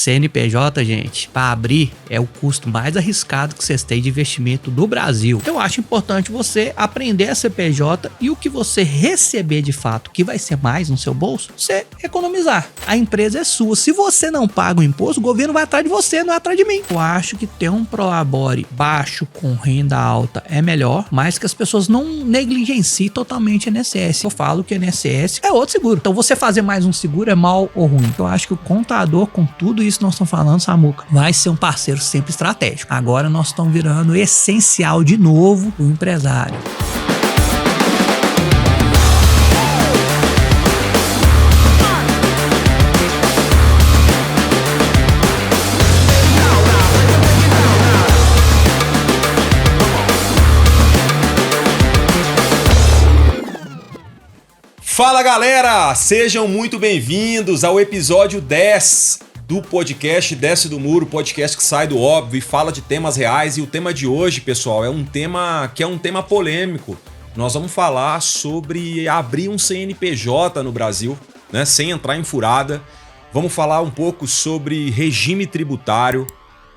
CNPJ, gente, para abrir é o custo mais arriscado que vocês têm de investimento do Brasil. Então, eu acho importante você aprender a CPJ e o que você receber de fato, que vai ser mais no seu bolso, você economizar. A empresa é sua. Se você não paga o imposto, o governo vai atrás de você, não é atrás de mim. Eu acho que ter um prolabore baixo com renda alta é melhor, mas que as pessoas não negligenciem totalmente o INSS. Eu falo que o INSS é outro seguro. Então, você fazer mais um seguro é mal ou ruim. Eu acho que o contador, com tudo isso que nós estamos falando, Samuca, vai ser um parceiro sempre estratégico. Agora nós estamos virando essencial de novo o empresário. Fala galera, sejam muito bem-vindos ao episódio 10 do podcast Desce do Muro, podcast que sai do óbvio e fala de temas reais. E o tema de hoje, pessoal, é um tema polêmico. Nós vamos falar sobre abrir um CNPJ no Brasil, né, sem entrar em furada. Vamos falar um pouco sobre regime tributário,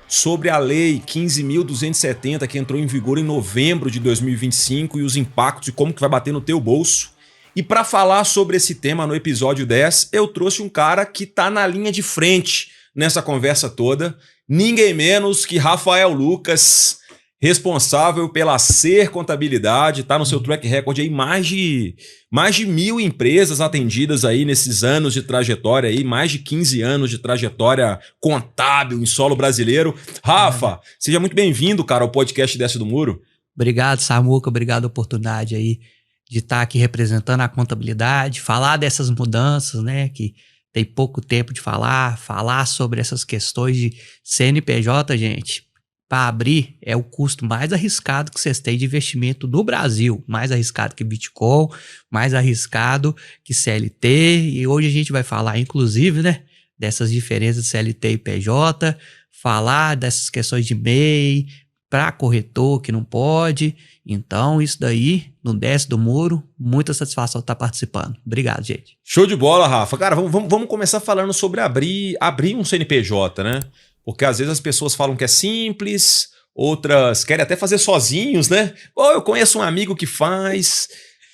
sobre a lei 15.270 que entrou em vigor em novembro de 2025 e os impactos e como que vai bater no teu bolso. E para falar sobre esse tema no episódio 10, eu trouxe um cara que tá na linha de frente nessa conversa toda, ninguém menos que Rafael Lucas, responsável pela Ser Contabilidade, tá no seu track record aí mais de 1.000 empresas atendidas aí nesses anos de trajetória aí, mais de 15 anos de trajetória contábil em solo brasileiro. Rafa, seja muito bem-vindo, cara, ao podcast Desce do Muro. Obrigado, Samuca, obrigado a oportunidade aí de estar aqui representando a contabilidade, falar dessas mudanças, né, que tem pouco tempo de falar sobre essas questões de CNPJ, gente. Para abrir é o custo mais arriscado que vocês têm de investimento do Brasil, mais arriscado que Bitcoin, mais arriscado que CLT, e hoje a gente vai falar, inclusive, né, dessas diferenças de CLT e PJ, falar dessas questões de MEI, para corretor que não pode. Então, isso daí, no Desce do Muro, muita satisfação estar participando. Obrigado, gente. Show de bola, Rafa. Cara, vamos começar falando sobre abrir um CNPJ, né? Porque às vezes as pessoas falam que é simples, outras querem até fazer sozinhos, né? Ou eu conheço um amigo que faz.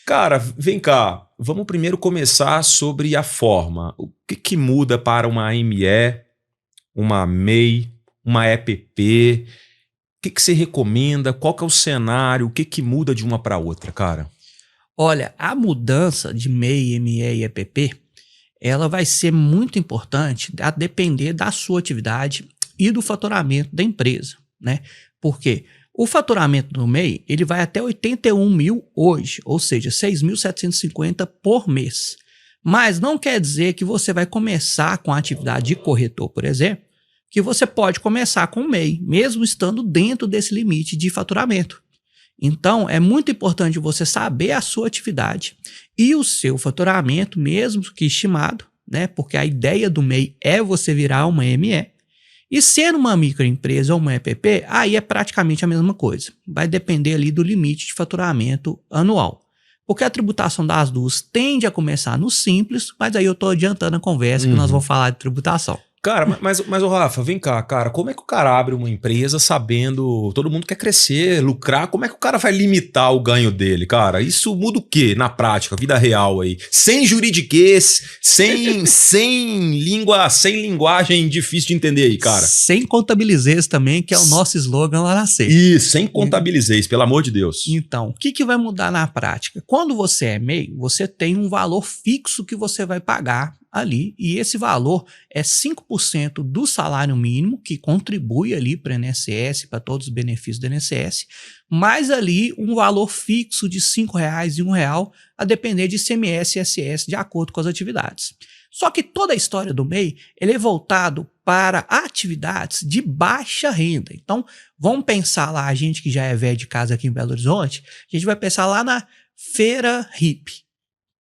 Cara, vem cá. Vamos primeiro começar sobre a forma. O que muda para uma ME, uma MEI, uma EPP? O que você recomenda? Qual que é o cenário? O que muda de uma para outra, cara? Olha, a mudança de MEI, ME e EPP, ela vai ser muito importante a depender da sua atividade e do faturamento da empresa, né? Porque o faturamento do MEI, ele vai até 81 mil hoje, ou seja, 6.750 por mês. Mas não quer dizer que você vai começar com a atividade de corretor, por exemplo, que você pode começar com o MEI, mesmo estando dentro desse limite de faturamento. Então, é muito importante você saber a sua atividade e o seu faturamento, mesmo que estimado, né? Porque a ideia do MEI é você virar uma ME. E sendo uma microempresa ou uma EPP, aí é praticamente a mesma coisa. Vai depender ali do limite de faturamento anual. Porque a tributação das duas tende a começar no simples, mas aí eu estou adiantando a conversa que nós vamos falar de tributação. Cara, mas ô Rafa, vem cá, cara, como é que o cara abre uma empresa sabendo, todo mundo quer crescer, lucrar, como é que o cara vai limitar o ganho dele, cara? Isso muda o quê na prática, vida real aí? Sem juridiquês, sem linguagem difícil de entender aí, cara. Sem contabilizez também, que é o nosso slogan lá na Ser. Isso, sem contabilizez, pelo amor de Deus. Então, o que vai mudar na prática? Quando você é MEI, você tem um valor fixo que você vai pagar ali, e esse valor é 5% do salário mínimo, que contribui ali para o INSS, para todos os benefícios do INSS, mais ali um valor fixo de R$5 e R$1, a depender de ICMS e ISS, de acordo com as atividades. Só que toda a história do MEI, ele é voltado para atividades de baixa renda. Então, vamos pensar lá, a gente que já é velho de casa aqui em Belo Horizonte, a gente vai pensar lá na Feira Hippie.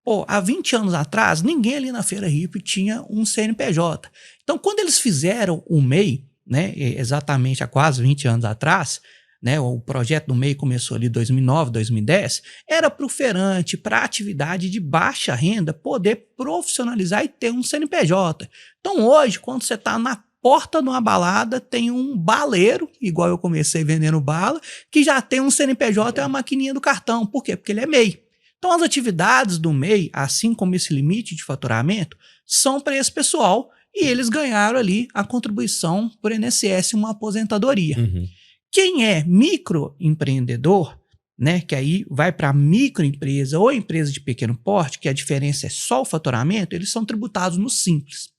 Pô, há 20 anos atrás, ninguém ali na Feira Hippie tinha um CNPJ. Então, quando eles fizeram o MEI, né, exatamente há quase 20 anos atrás, né, o projeto do MEI começou ali em 2009, 2010, era para o feirante, para atividade de baixa renda, poder profissionalizar e ter um CNPJ. Então, hoje, quando você está na porta de uma balada tem um baleiro, igual eu comecei vendendo bala, que já tem um CNPJ e uma maquininha do cartão. Por quê? Porque ele é MEI. Então as atividades do MEI, assim como esse limite de faturamento, são para esse pessoal e eles ganharam ali a contribuição por INSS, uma aposentadoria. Uhum. Quem é microempreendedor, né, que aí vai para microempresa ou empresa de pequeno porte, que a diferença é só o faturamento, eles são tributados no Simples.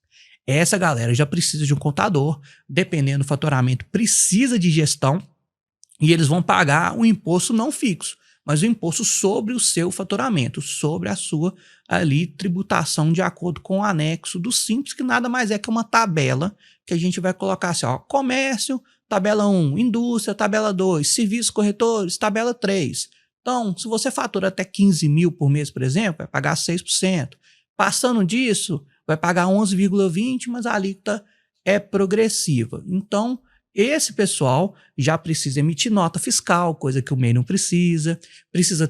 Essa galera já precisa de um contador, dependendo do faturamento, precisa de gestão e eles vão pagar um imposto não fixo, mas o imposto sobre o seu faturamento, sobre a sua ali tributação de acordo com o anexo do Simples, que nada mais é que uma tabela que a gente vai colocar assim, ó, comércio, tabela 1, indústria, tabela 2, serviços corretores, tabela 3. Então, se você fatura até 15 mil por mês, por exemplo, vai pagar 6%. Passando disso, vai pagar 11,20%, mas a alíquota é progressiva. Então, esse pessoal já precisa emitir nota fiscal, coisa que o MEI não precisa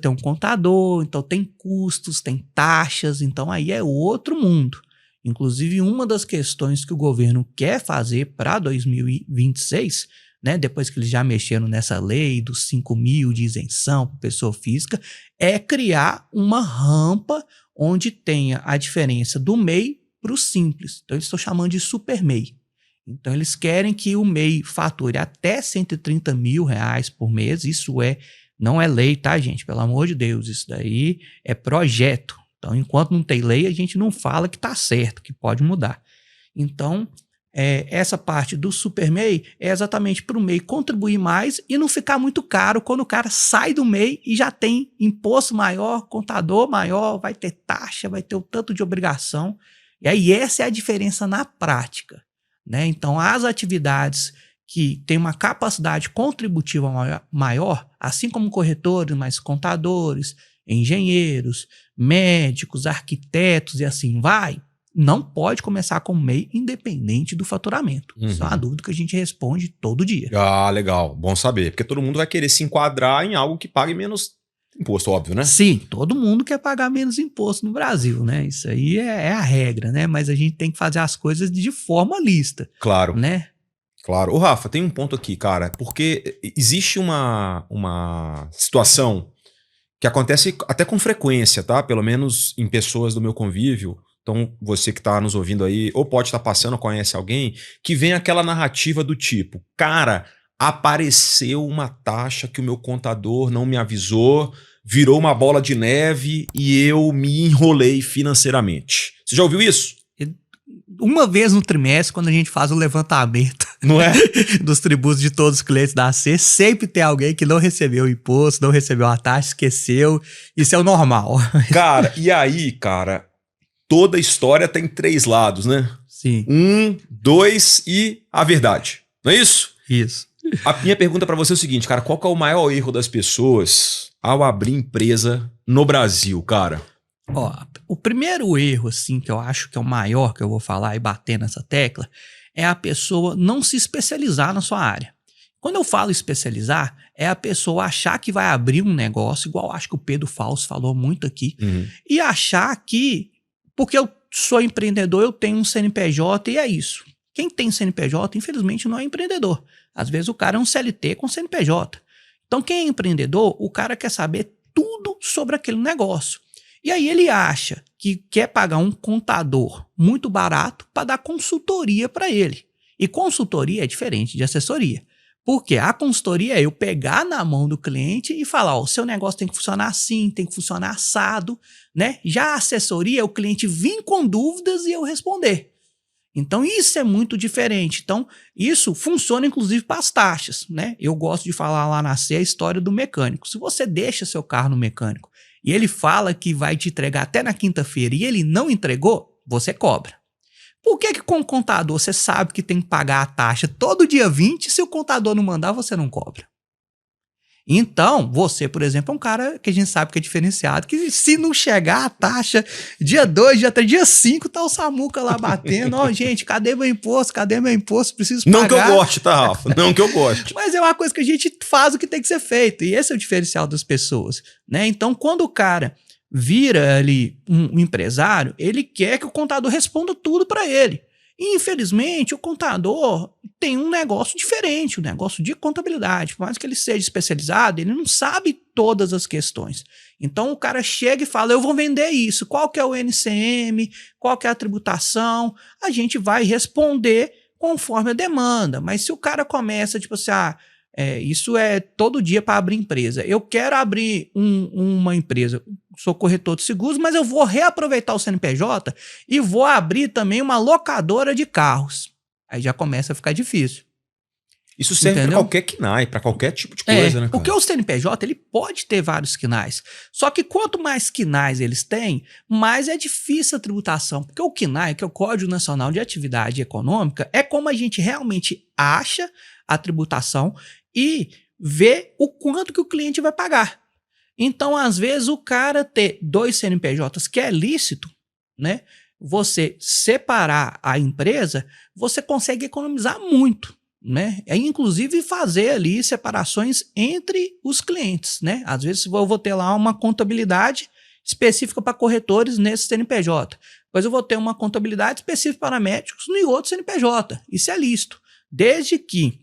ter um contador, então tem custos, tem taxas, então aí é outro mundo. Inclusive, uma das questões que o governo quer fazer para 2026, né, depois que eles já mexeram nessa lei dos 5 mil de isenção para pessoa física, é criar uma rampa onde tenha a diferença do MEI para o Simples. Então, eles estão chamando de Super MEI. Então, eles querem que o MEI fature até R$130 mil por mês. Isso não é lei, tá, gente? Pelo amor de Deus, isso daí é projeto. Então, enquanto não tem lei, a gente não fala que está certo, que pode mudar. Então, essa parte do Super MEI é exatamente para o MEI contribuir mais e não ficar muito caro quando o cara sai do MEI e já tem imposto maior, contador maior, vai ter taxa, vai ter o tanto de obrigação. E aí essa é a diferença na prática, né? Então, as atividades que têm uma capacidade contributiva maior, assim como corretores, mas contadores, engenheiros, médicos, arquitetos e assim vai, não pode começar com MEI independente do faturamento. Uhum. Isso é uma dúvida que a gente responde todo dia. Ah, legal. Bom saber. Porque todo mundo vai querer se enquadrar em algo que pague menos imposto, óbvio, né? Sim, todo mundo quer pagar menos imposto no Brasil, né? Isso aí é a regra, né? Mas a gente tem que fazer as coisas de forma lista. Claro. Né? Claro. Ô, Rafa, tem um ponto aqui, cara, porque existe uma situação que acontece até com frequência, tá? Pelo menos em pessoas do meu convívio. Então, você que está nos ouvindo aí, ou pode estar passando, ou conhece alguém, que vem aquela narrativa do tipo, cara, apareceu uma taxa que o meu contador não me avisou, virou uma bola de neve e eu me enrolei financeiramente. Você já ouviu isso? Uma vez no trimestre, quando a gente faz o levantamento, não é? dos tributos de todos os clientes da AC, sempre tem alguém que não recebeu o imposto, não recebeu a taxa, esqueceu. Isso é o normal. Cara, e aí, cara, toda história tem 3 lados, né? Sim. 1, 2 e a verdade. Não é isso? Isso. A minha pergunta pra você é o seguinte, cara, qual que é o maior erro das pessoas ao abrir empresa no Brasil, cara? Ó, o primeiro erro, assim, que eu acho que é o maior que eu vou falar e bater nessa tecla, é a pessoa não se especializar na sua área. Quando eu falo especializar, é a pessoa achar que vai abrir um negócio, igual acho que o Pedro Fausto falou muito aqui, e achar que, porque eu sou empreendedor, eu tenho um CNPJ e é isso. Quem tem CNPJ, infelizmente, não é empreendedor. Às vezes o cara é um CLT com CNPJ. Então, quem é empreendedor, o cara quer saber tudo sobre aquele negócio. E aí ele acha que quer pagar um contador muito barato para dar consultoria para ele. E consultoria é diferente de assessoria. Porque a consultoria é eu pegar na mão do cliente e falar, ó, o seu negócio tem que funcionar assim, tem que funcionar assado, né? Já a assessoria é o cliente vir com dúvidas e eu responder. Então isso é muito diferente. Então isso funciona inclusive para as taxas, né? Eu gosto de falar lá na C a história do mecânico. Se você deixa seu carro no mecânico e ele fala que vai te entregar até na quinta-feira e ele não entregou, você cobra. Por que com o contador você sabe que tem que pagar a taxa todo dia 20, se o contador não mandar, você não cobra? Então, você, por exemplo, é um cara que a gente sabe que é diferenciado, que se não chegar a taxa dia 2, dia 3, dia 5, tá o Samuca lá batendo, ó, gente, cadê meu imposto? Cadê meu imposto? Preciso pagar. Não que eu goste, tá, Rafa? Não que eu goste. Mas é uma coisa que a gente faz o que tem que ser feito, e esse é o diferencial das pessoas, né? Então, quando o cara vira ali um empresário, ele quer que o contador responda tudo para ele. E, infelizmente, o contador tem um negócio diferente, um negócio de contabilidade. Por mais que ele seja especializado, ele não sabe todas as questões. Então, o cara chega e fala, eu vou vender isso. Qual que é o NCM? Qual que é a tributação? A gente vai responder conforme a demanda. Mas se o cara começa, tipo assim, isso é todo dia para abrir empresa. Eu quero abrir uma empresa, sou corretor de seguros, mas eu vou reaproveitar o CNPJ e vou abrir também uma locadora de carros. Aí já começa a ficar difícil. Isso serve para qualquer KNAI, para qualquer tipo de coisa, né, cara? Porque o CNPJ ele pode ter vários KNAIs. Só que quanto mais KNAIs eles têm, mais é difícil a tributação. Porque o KNAI, que é o Código Nacional de Atividade Econômica, é como a gente realmente acha a tributação e vê o quanto que o cliente vai pagar. Então, às vezes, o cara ter 2 CNPJs, que é lícito, né? Você separar a empresa, você consegue economizar muito, né? Inclusive fazer ali separações entre os clientes, né? Às vezes eu vou ter lá uma contabilidade específica para corretores nesse CNPJ. Depois eu vou ter uma contabilidade específica para médicos no outro CNPJ. Isso é lícito. Desde que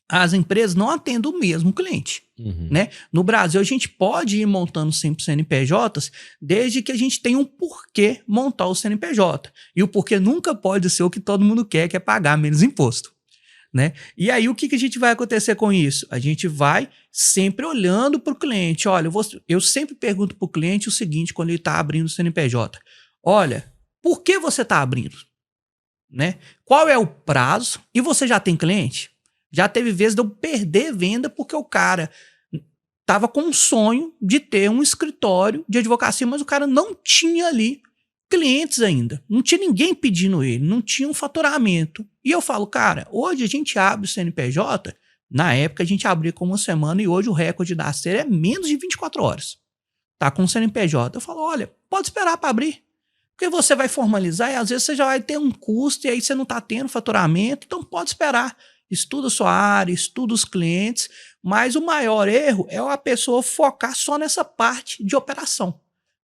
as empresas não atendam o mesmo cliente. Né? No Brasil, a gente pode ir montando sempre CNPJs desde que a gente tenha um porquê montar o CNPJ. E o porquê nunca pode ser o que todo mundo quer, que é pagar menos imposto. Né? E aí, o que a gente vai acontecer com isso? A gente vai sempre olhando para o cliente. Olha, eu sempre pergunto para o cliente o seguinte, quando ele está abrindo o CNPJ. Olha, por que você está abrindo? Né? Qual é o prazo? E você já tem cliente? Já teve vezes de eu perder venda porque o cara estava com um sonho de ter um escritório de advocacia, mas o cara não tinha ali clientes ainda. Não tinha ninguém pedindo ele, não tinha um faturamento. E eu falo, cara, hoje a gente abre o CNPJ, na época a gente abria com uma semana e hoje o recorde da Acer é menos de 24 horas. Tá com o CNPJ. Eu falo, olha, pode esperar para abrir. Porque você vai formalizar e às vezes você já vai ter um custo e aí você não está tendo faturamento, então pode esperar. Estuda a sua área, estuda os clientes, mas o maior erro é a pessoa focar só nessa parte de operação.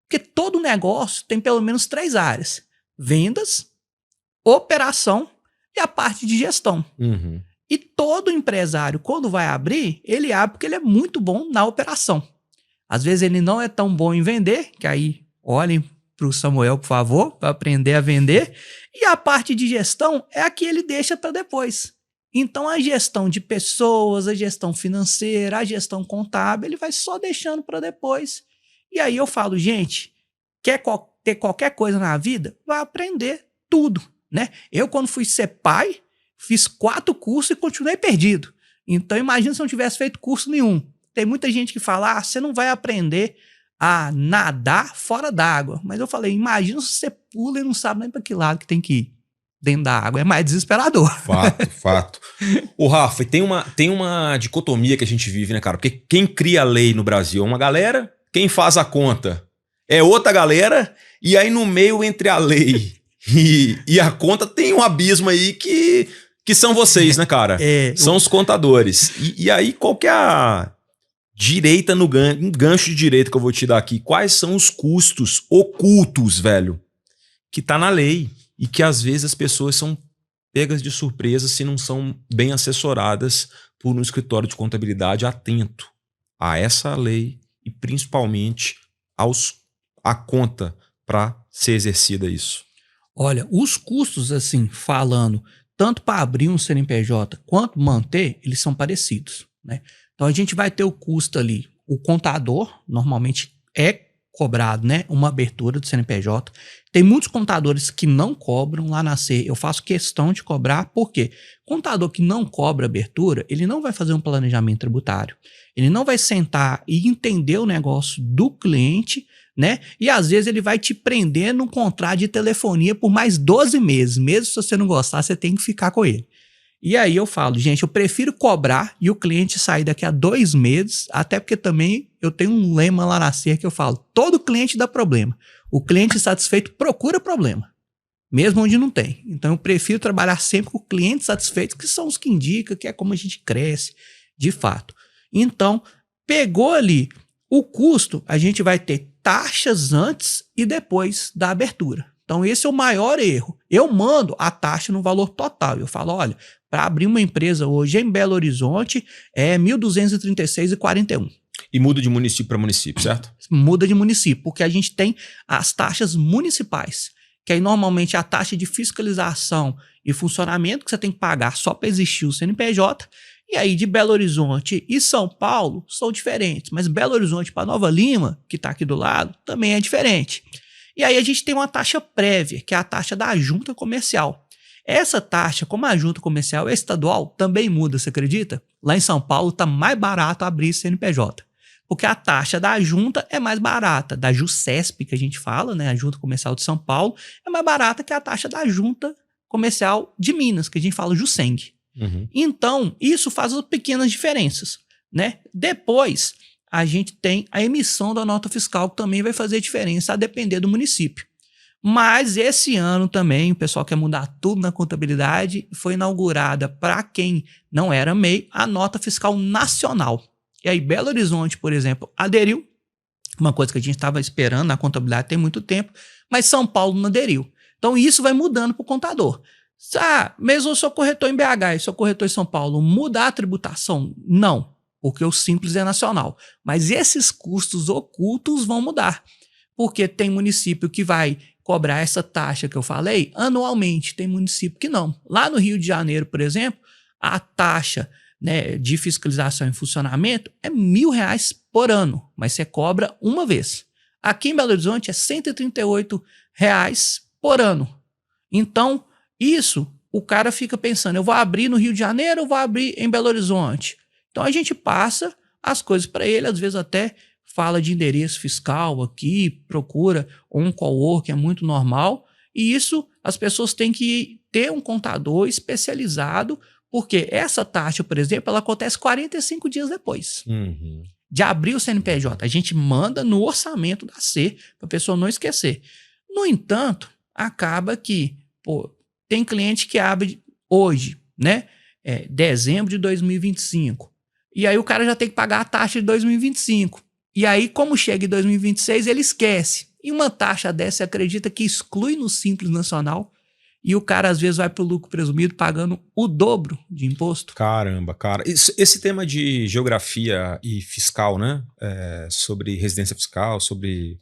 Porque todo negócio tem pelo menos 3 áreas. Vendas, operação e a parte de gestão. E todo empresário, quando vai abrir, ele abre porque ele é muito bom na operação. Às vezes ele não é tão bom em vender, que aí olhem para o Samuel, por favor, para aprender a vender. E a parte de gestão é a que ele deixa para depois. Então, a gestão de pessoas, a gestão financeira, a gestão contábil, ele vai só deixando para depois. E aí eu falo, gente, quer ter qualquer coisa na vida? Vai aprender tudo, né? Eu, quando fui ser pai, fiz 4 cursos e continuei perdido. Então, imagina se eu não tivesse feito curso nenhum. Tem muita gente que fala, você não vai aprender a nadar fora d'água. Mas eu falei, imagina se você pula e não sabe nem para que lado que tem que ir. Dentro da água é mais desesperador. Fato. Ô, Rafa, tem uma dicotomia que a gente vive, né, cara? Porque quem cria a lei no Brasil é uma galera, quem faz a conta é outra galera, e aí no meio entre a lei e a conta tem um abismo aí que são vocês, né, cara? São os contadores. E aí qual que é a direita no gancho de direito que eu vou te dar aqui? Quais são os custos ocultos, velho, que tá na lei? E que às vezes as pessoas são pegas de surpresa se não são bem assessoradas por um escritório de contabilidade atento a essa lei e principalmente à conta para ser exercida isso. Olha, os custos, assim, falando, tanto para abrir um CNPJ quanto manter, eles são parecidos, né? Então a gente vai ter o custo ali, o contador normalmente é cobrado, né, uma abertura do CNPJ. Tem muitos contadores que não cobram lá na C. Eu faço questão de cobrar, porque contador que não cobra abertura, ele não vai fazer um planejamento tributário. Ele não vai sentar e entender o negócio do cliente, né? E às vezes ele vai te prender num contrato de telefonia por mais 12 meses. Mesmo se você não gostar, você tem que ficar com ele. E aí eu falo, gente, eu prefiro cobrar e o cliente sair daqui a 2 meses, até porque também eu tenho um lema lá na CER que eu falo, todo cliente dá problema. O cliente satisfeito procura problema, mesmo onde não tem. Então eu prefiro trabalhar sempre com clientes satisfeitos, que são os que indicam que é como a gente cresce, de fato. Então, pegou ali o custo, a gente vai ter taxas antes e depois da abertura. Então, esse é o maior erro. Eu mando a taxa no valor total. Eu falo, olha, para abrir uma empresa hoje em Belo Horizonte é R$ 1.236,41. E muda de município para município, certo? Muda de município, porque a gente tem as taxas municipais, que aí normalmente é a taxa de fiscalização e funcionamento que você tem que pagar só para existir o CNPJ. E aí de Belo Horizonte e São Paulo são diferentes, mas Belo Horizonte para Nova Lima, que está aqui do lado, também é diferente. E aí a gente tem uma taxa prévia, que é a taxa da junta comercial. Essa taxa, como a junta comercial é estadual, também muda, você acredita? Lá em São Paulo está mais barato abrir CNPJ, porque a taxa da junta é mais barata, da JUSESP que a gente fala, né? A junta comercial de São Paulo é mais barata que a taxa da junta comercial de Minas, que a gente fala JUSENG. Uhum. Então, isso faz as pequenas diferenças, né? Depois, a gente tem a emissão da nota fiscal, que também vai fazer diferença a depender do município. Mas esse ano também, o pessoal quer mudar tudo na contabilidade, foi inaugurada, para quem não era MEI, a nota fiscal nacional. E aí, Belo Horizonte, por exemplo, aderiu, uma coisa que a gente estava esperando na contabilidade tem muito tempo, mas São Paulo não aderiu. Então, isso vai mudando para o contador. Mesmo eu sou corretor em BH e sou corretor em São Paulo, mudar a tributação? Não, porque o Simples é nacional. Mas esses custos ocultos vão mudar, porque tem município que vai cobrar essa taxa que eu falei anualmente, tem município que não. Lá no Rio de Janeiro, por exemplo, a taxa, né, de fiscalização e funcionamento é R$1.000 por ano, mas você cobra uma vez. Aqui em Belo Horizonte é R$138 por ano. Então, isso, o cara fica pensando, eu vou abrir no Rio de Janeiro ou vou abrir em Belo Horizonte? Então a gente passa as coisas para ele, às vezes até fala de endereço fiscal aqui, procura um coworking, é muito normal. E isso, as pessoas têm que ter um contador especializado, porque essa taxa, por exemplo, ela acontece 45 dias depois de abrir o CNPJ. A gente manda no orçamento da C, para a pessoa não esquecer. No entanto, acaba que, tem cliente que abre hoje, né? Dezembro de 2025. E aí o cara já tem que pagar a taxa de 2025. E aí, como chega em 2026, ele esquece. E uma taxa dessa, você acredita que exclui no Simples Nacional? E o cara, às vezes, vai para o lucro presumido pagando o dobro de imposto. Caramba, cara. Esse tema de geografia e fiscal, né? Sobre residência fiscal, sobre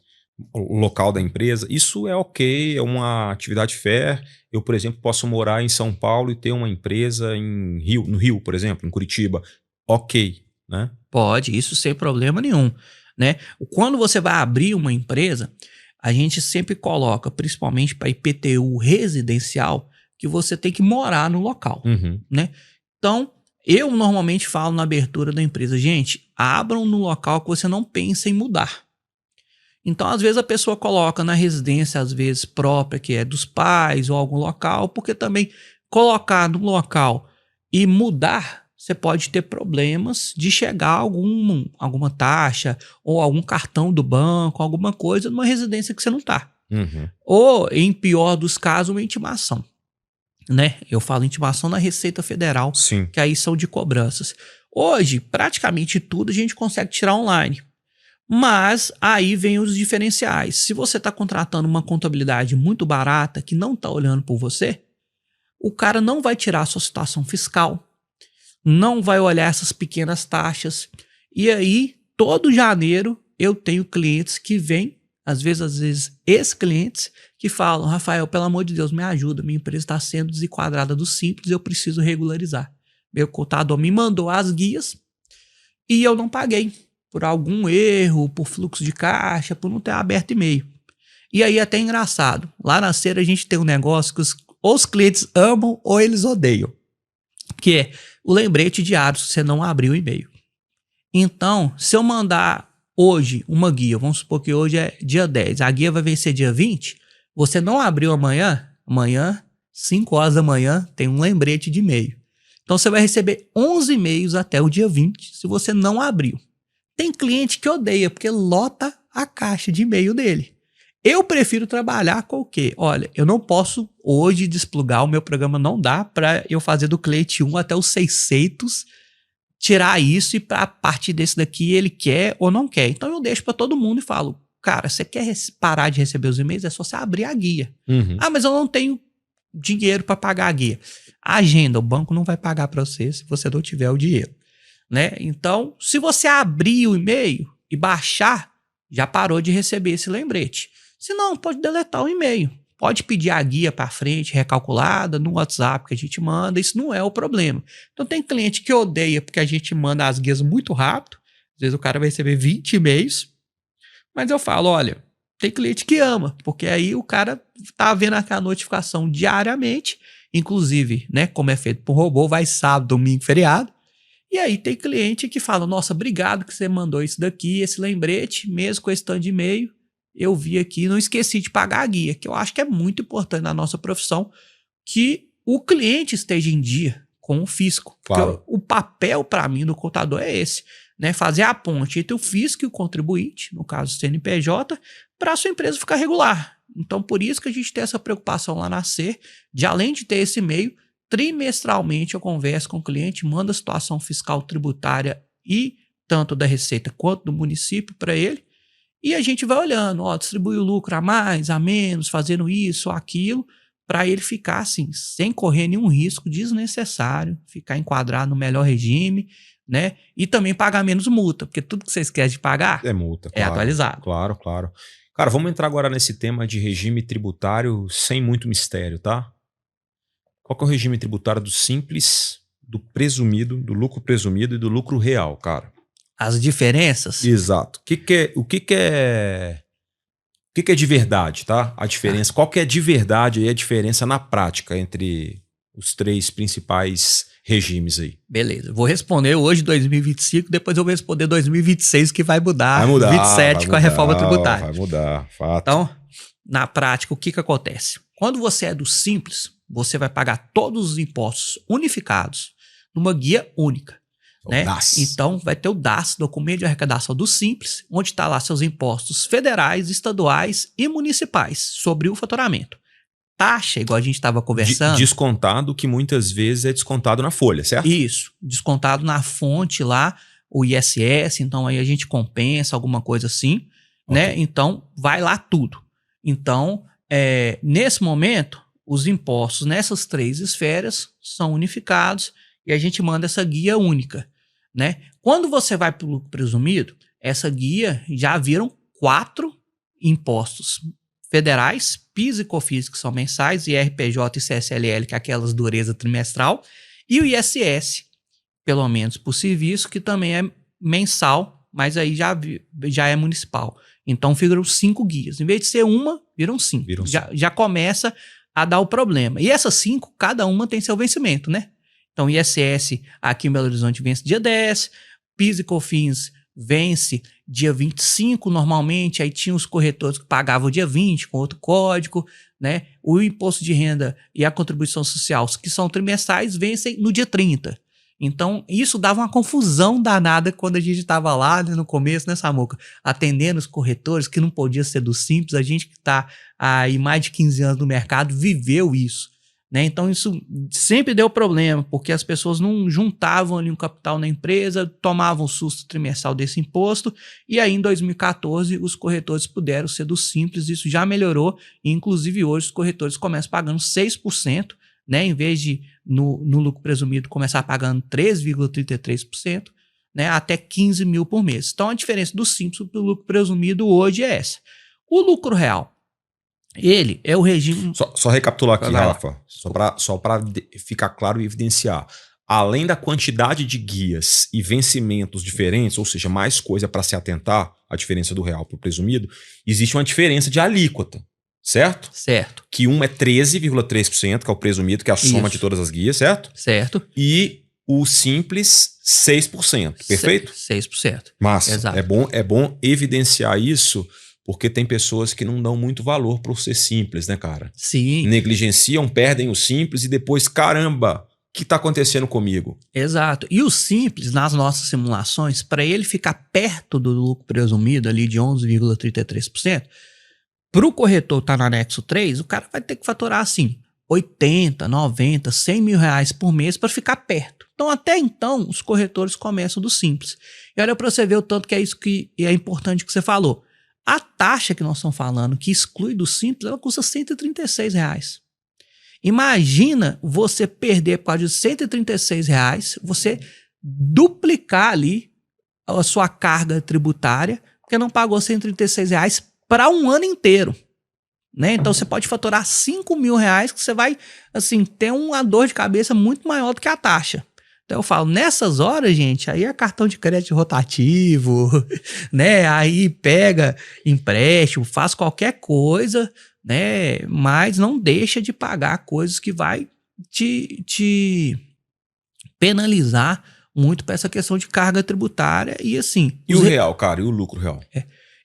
o local da empresa, isso é ok, é uma atividade fair. Eu, por exemplo, posso morar em São Paulo e ter uma empresa no Rio, por exemplo, em Curitiba. Ok, né? Pode, isso sem problema nenhum, né? Quando você vai abrir uma empresa, a gente sempre coloca, principalmente para IPTU residencial, que você tem que morar no local, né? Então, eu normalmente falo na abertura da empresa, gente, abram no local que você não pensa em mudar. Então, às vezes, a pessoa coloca na residência, às vezes, própria, que é dos pais ou algum local, porque também colocar no local e mudar, você pode ter problemas de chegar a alguma taxa ou algum cartão do banco, alguma coisa numa residência que você não está. Ou, em pior dos casos, uma intimação, né? Eu falo intimação na Receita Federal, sim, que aí são de cobranças. Hoje, praticamente tudo a gente consegue tirar online. Mas aí vem os diferenciais. Se você está contratando uma contabilidade muito barata, que não está olhando por você, o cara não vai tirar a sua situação fiscal, não vai olhar essas pequenas taxas. E aí, todo janeiro, eu tenho clientes que vêm, às vezes ex-clientes, que falam, Rafael, pelo amor de Deus, me ajuda, minha empresa está sendo desenquadrada do Simples, eu preciso regularizar. Meu contador me mandou as guias e eu não paguei. Por algum erro, por fluxo de caixa, por não ter aberto e-mail. E aí até engraçado, lá na Cera a gente tem um negócio que os clientes amam ou eles odeiam, que é o lembrete diário se você não abriu o e-mail. Então, se eu mandar hoje uma guia, vamos supor que hoje é dia 10, a guia vai vencer dia 20, você não abriu amanhã, 5 horas da manhã, tem um lembrete de e-mail. Então você vai receber 11 e-mails até o dia 20, se você não abriu. Tem cliente que odeia, porque lota a caixa de e-mail dele. Eu prefiro trabalhar com o quê? Olha, eu não posso hoje desplugar, o meu programa não dá para eu fazer do cliente 1 até os 600, tirar isso e para a partir desse daqui ele quer ou não quer. Então eu deixo para todo mundo e falo, cara, você quer parar de receber os e-mails, é só você abrir a guia. Uhum. Ah, mas eu não tenho dinheiro para pagar a guia. A agenda, o banco não vai pagar para você se você não tiver o dinheiro, né? Então, se você abrir o e-mail e baixar, já parou de receber esse lembrete. Se não, pode deletar o e-mail. Pode pedir a guia para frente, recalculada, no WhatsApp que a gente manda, isso não é o problema. Então tem cliente que odeia porque a gente manda as guias muito rápido, às vezes o cara vai receber 20 e-mails, mas eu falo, olha, tem cliente que ama, porque aí o cara tá vendo aquela notificação diariamente, inclusive, né, como é feito por robô, vai sábado, domingo, feriado, e aí tem cliente que fala, nossa, obrigado que você mandou isso daqui, esse lembrete, mesmo com esse tanto de e-mail, eu vi aqui, não esqueci de pagar a guia, que eu acho que é muito importante na nossa profissão que o cliente esteja em dia com o fisco. Claro. Porque o papel, para mim, do contador é esse, né? Fazer a ponte entre o fisco e o contribuinte, no caso do CNPJ, para a sua empresa ficar regular. Então, por isso que a gente tem essa preocupação lá na SER, de além de ter esse e-mail, trimestralmente eu converso com o cliente, mando a situação fiscal tributária e tanto da Receita quanto do município para ele, e a gente vai olhando, ó, distribui o lucro a mais, a menos, fazendo isso ou aquilo, para ele ficar assim, sem correr nenhum risco desnecessário, ficar enquadrado no melhor regime, né? E também pagar menos multa, porque tudo que vocês querem de pagar É multa, é atualizado. Claro, claro. Cara, vamos entrar agora nesse tema de regime tributário sem muito mistério, tá? Qual que é o regime tributário do simples, do presumido, do lucro presumido e do lucro real, cara? As diferenças? Exato. O que é de verdade, tá? A diferença. Qual que é de verdade aí a diferença na prática entre os três principais regimes aí? Beleza. Vou responder hoje 2025, depois eu vou responder 2026, que vai mudar. Vai mudar. 27 com a reforma tributária. Vai mudar, fato. Então, na prática, o que acontece? Quando você é do simples, você vai pagar todos os impostos unificados numa guia única. Né? Então, vai ter o DAS, Documento de Arrecadação do Simples, onde está lá seus impostos federais, estaduais e municipais sobre o faturamento. Taxa, igual a gente estava conversando. Descontado, que muitas vezes é descontado na folha, certo? Isso, descontado na fonte lá, o ISS, então aí a gente compensa alguma coisa assim, né? Então, vai lá tudo. Então, nesse momento, os impostos nessas três esferas são unificados e a gente manda essa guia única, né? Quando você vai para o lucro presumido, essa guia já viram 4 impostos federais, PIS e COFINS, que são mensais, e RPJ e CSLL, que é aquelas dureza trimestral, e o ISS, pelo menos por serviço, que também é mensal, mas aí já é municipal. Então, viram 5 guias. Em vez de ser uma, viram 5. Já começa a dar o problema. E essas 5, cada uma tem seu vencimento, né? Então, ISS aqui em Belo Horizonte vence dia 10, PIS e COFINS vence dia 25 normalmente, aí tinha os corretores que pagavam dia 20 com outro código, né? O imposto de renda e a contribuição social, que são trimestrais, vencem no dia 30. Então, isso dava uma confusão danada quando a gente estava lá, né, no começo, né, Samuca? Atendendo os corretores, que não podia ser do simples, a gente que está aí mais de 15 anos no mercado viveu isso. Né? Então isso sempre deu problema, porque as pessoas não juntavam ali um capital na empresa, tomavam o susto trimestral desse imposto, e aí em 2014 os corretores puderam ser do simples, isso já melhorou, e inclusive hoje os corretores começam pagando 6%, né? Em vez de no lucro presumido começar pagando 3,33%, né? Até 15 mil por mês. Então a diferença do simples para o lucro presumido hoje é essa. O lucro real, ele é o regime... Só recapitular aqui, Rafa, só para ficar claro e evidenciar. Além da quantidade de guias e vencimentos diferentes, ou seja, mais coisa para se atentar, a diferença do real para o presumido, existe uma diferença de alíquota, certo? Certo. Que um é 13,3%, que é o presumido, que é a soma de todas as guias, certo? Certo. E o simples, 6%, perfeito? 6%. Massa. Exato. É bom evidenciar isso, porque tem pessoas que não dão muito valor para o ser simples, né, cara? Sim. Negligenciam, perdem o simples e depois, caramba, o que está acontecendo comigo? Exato. E o simples, nas nossas simulações, para ele ficar perto do lucro presumido ali de 11,33%, para o corretor estar no anexo 3, o cara vai ter que faturar assim 80, 90, 100 mil reais por mês para ficar perto. Então, até então, os corretores começam do simples. E olha para você ver o tanto que é isso que é importante que você falou. A taxa que nós estamos falando, que exclui do Simples, ela custa R$136. Imagina você perder por causa de R$136, você duplicar ali a sua carga tributária, porque não pagou R$136 para um ano inteiro. Né? Então você pode faturar R$5.000 que você vai assim, ter uma dor de cabeça muito maior do que a taxa. Então eu falo, nessas horas, gente, aí é cartão de crédito rotativo, né? Aí pega empréstimo, faz qualquer coisa, né? Mas não deixa de pagar coisas que vai te penalizar muito para essa questão de carga tributária e assim... E o real, cara? E o lucro real?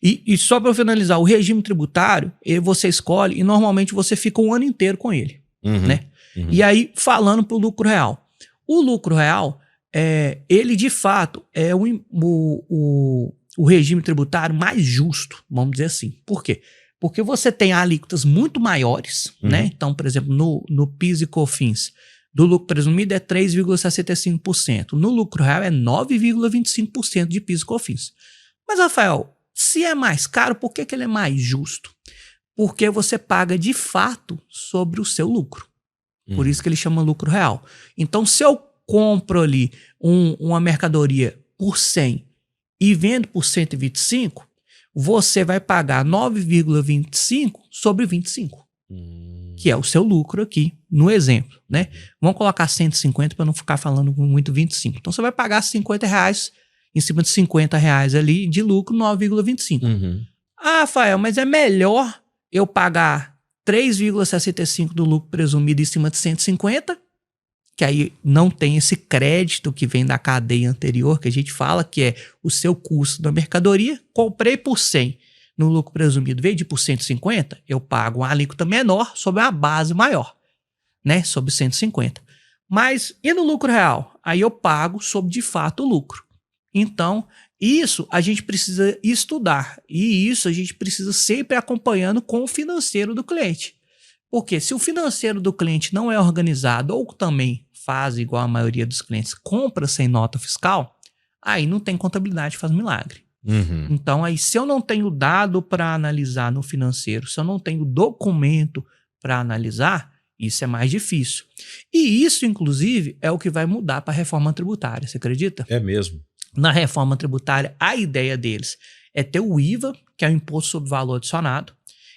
E só para finalizar, o regime tributário, você escolhe e normalmente você fica um ano inteiro com ele, né? E aí, falando para o lucro real. O lucro real, ele de fato é o regime tributário mais justo, vamos dizer assim. Por quê? Porque você tem alíquotas muito maiores, né? Então, por exemplo, no PIS e COFINS, do lucro presumido é 3,65%. No lucro real é 9,25% de PIS e COFINS. Mas, Rafael, se é mais caro, por que ele é mais justo? Porque você paga de fato sobre o seu lucro. Por isso que ele chama lucro real. Então, se eu compro ali uma mercadoria por 100 e vendo por 125, você vai pagar 9,25 sobre 25, que é o seu lucro aqui, no exemplo, né? Vamos colocar 150 para não ficar falando muito 25. Então, você vai pagar R$50 em cima de R$50 ali de lucro, 9,25. Ah, Rafael, mas é melhor eu pagar 3,65 do lucro presumido em cima de 150, que aí não tem esse crédito que vem da cadeia anterior, que a gente fala que é o seu custo da mercadoria. Comprei por 100 no lucro presumido, veio de por 150, eu pago uma alíquota menor sobre uma base maior, né? Sobre 150. Mas e no lucro real? Aí eu pago sobre de fato o lucro. Então, isso a gente precisa estudar e isso a gente precisa sempre acompanhando com o financeiro do cliente. Porque se o financeiro do cliente não é organizado ou também faz igual a maioria dos clientes, compra sem nota fiscal, aí não tem contabilidade, faz milagre. Então, aí se eu não tenho dado para analisar no financeiro, se eu não tenho documento para analisar, isso é mais difícil. E isso, inclusive, é o que vai mudar para a reforma tributária, você acredita? É mesmo. Na reforma tributária, a ideia deles é ter o IVA, que é o Imposto sobre Valor Adicionado,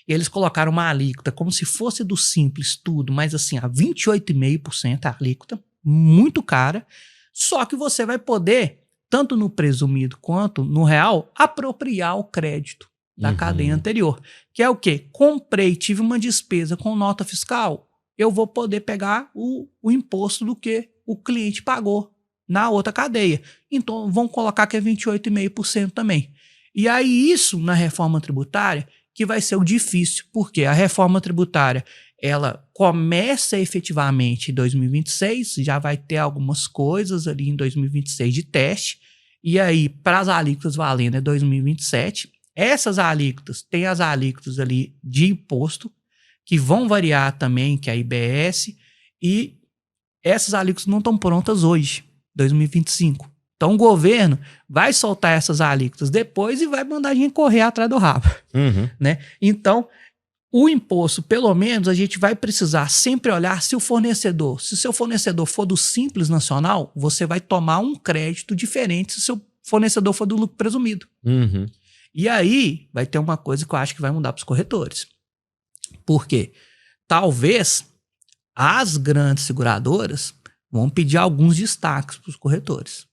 e eles colocaram uma alíquota como se fosse do Simples tudo, mas assim, a 28,5% a alíquota, muito cara, só que você vai poder, tanto no presumido quanto no real, apropriar o crédito da cadeia anterior, que é o quê? Comprei, tive uma despesa com nota fiscal, eu vou poder pegar o imposto do que o cliente pagou na outra cadeia. Então, vamos colocar que é 28,5% também. E aí, isso na reforma tributária, que vai ser o difícil, porque a reforma tributária, ela começa efetivamente em 2026, já vai ter algumas coisas ali em 2026 de teste, e aí, para as alíquotas valendo é 2027. Essas alíquotas, tem as alíquotas ali de imposto, que vão variar também, que é a IBS, e essas alíquotas não estão prontas hoje, 2025. Então o governo vai soltar essas alíquotas depois e vai mandar a gente correr atrás do rabo. Né? Então, o imposto, pelo menos, a gente vai precisar sempre olhar se o seu fornecedor for do Simples Nacional, você vai tomar um crédito diferente se o seu fornecedor for do lucro presumido. E aí vai ter uma coisa que eu acho que vai mudar para os corretores. Por quê? Talvez as grandes seguradoras vão pedir alguns destaques para os corretores.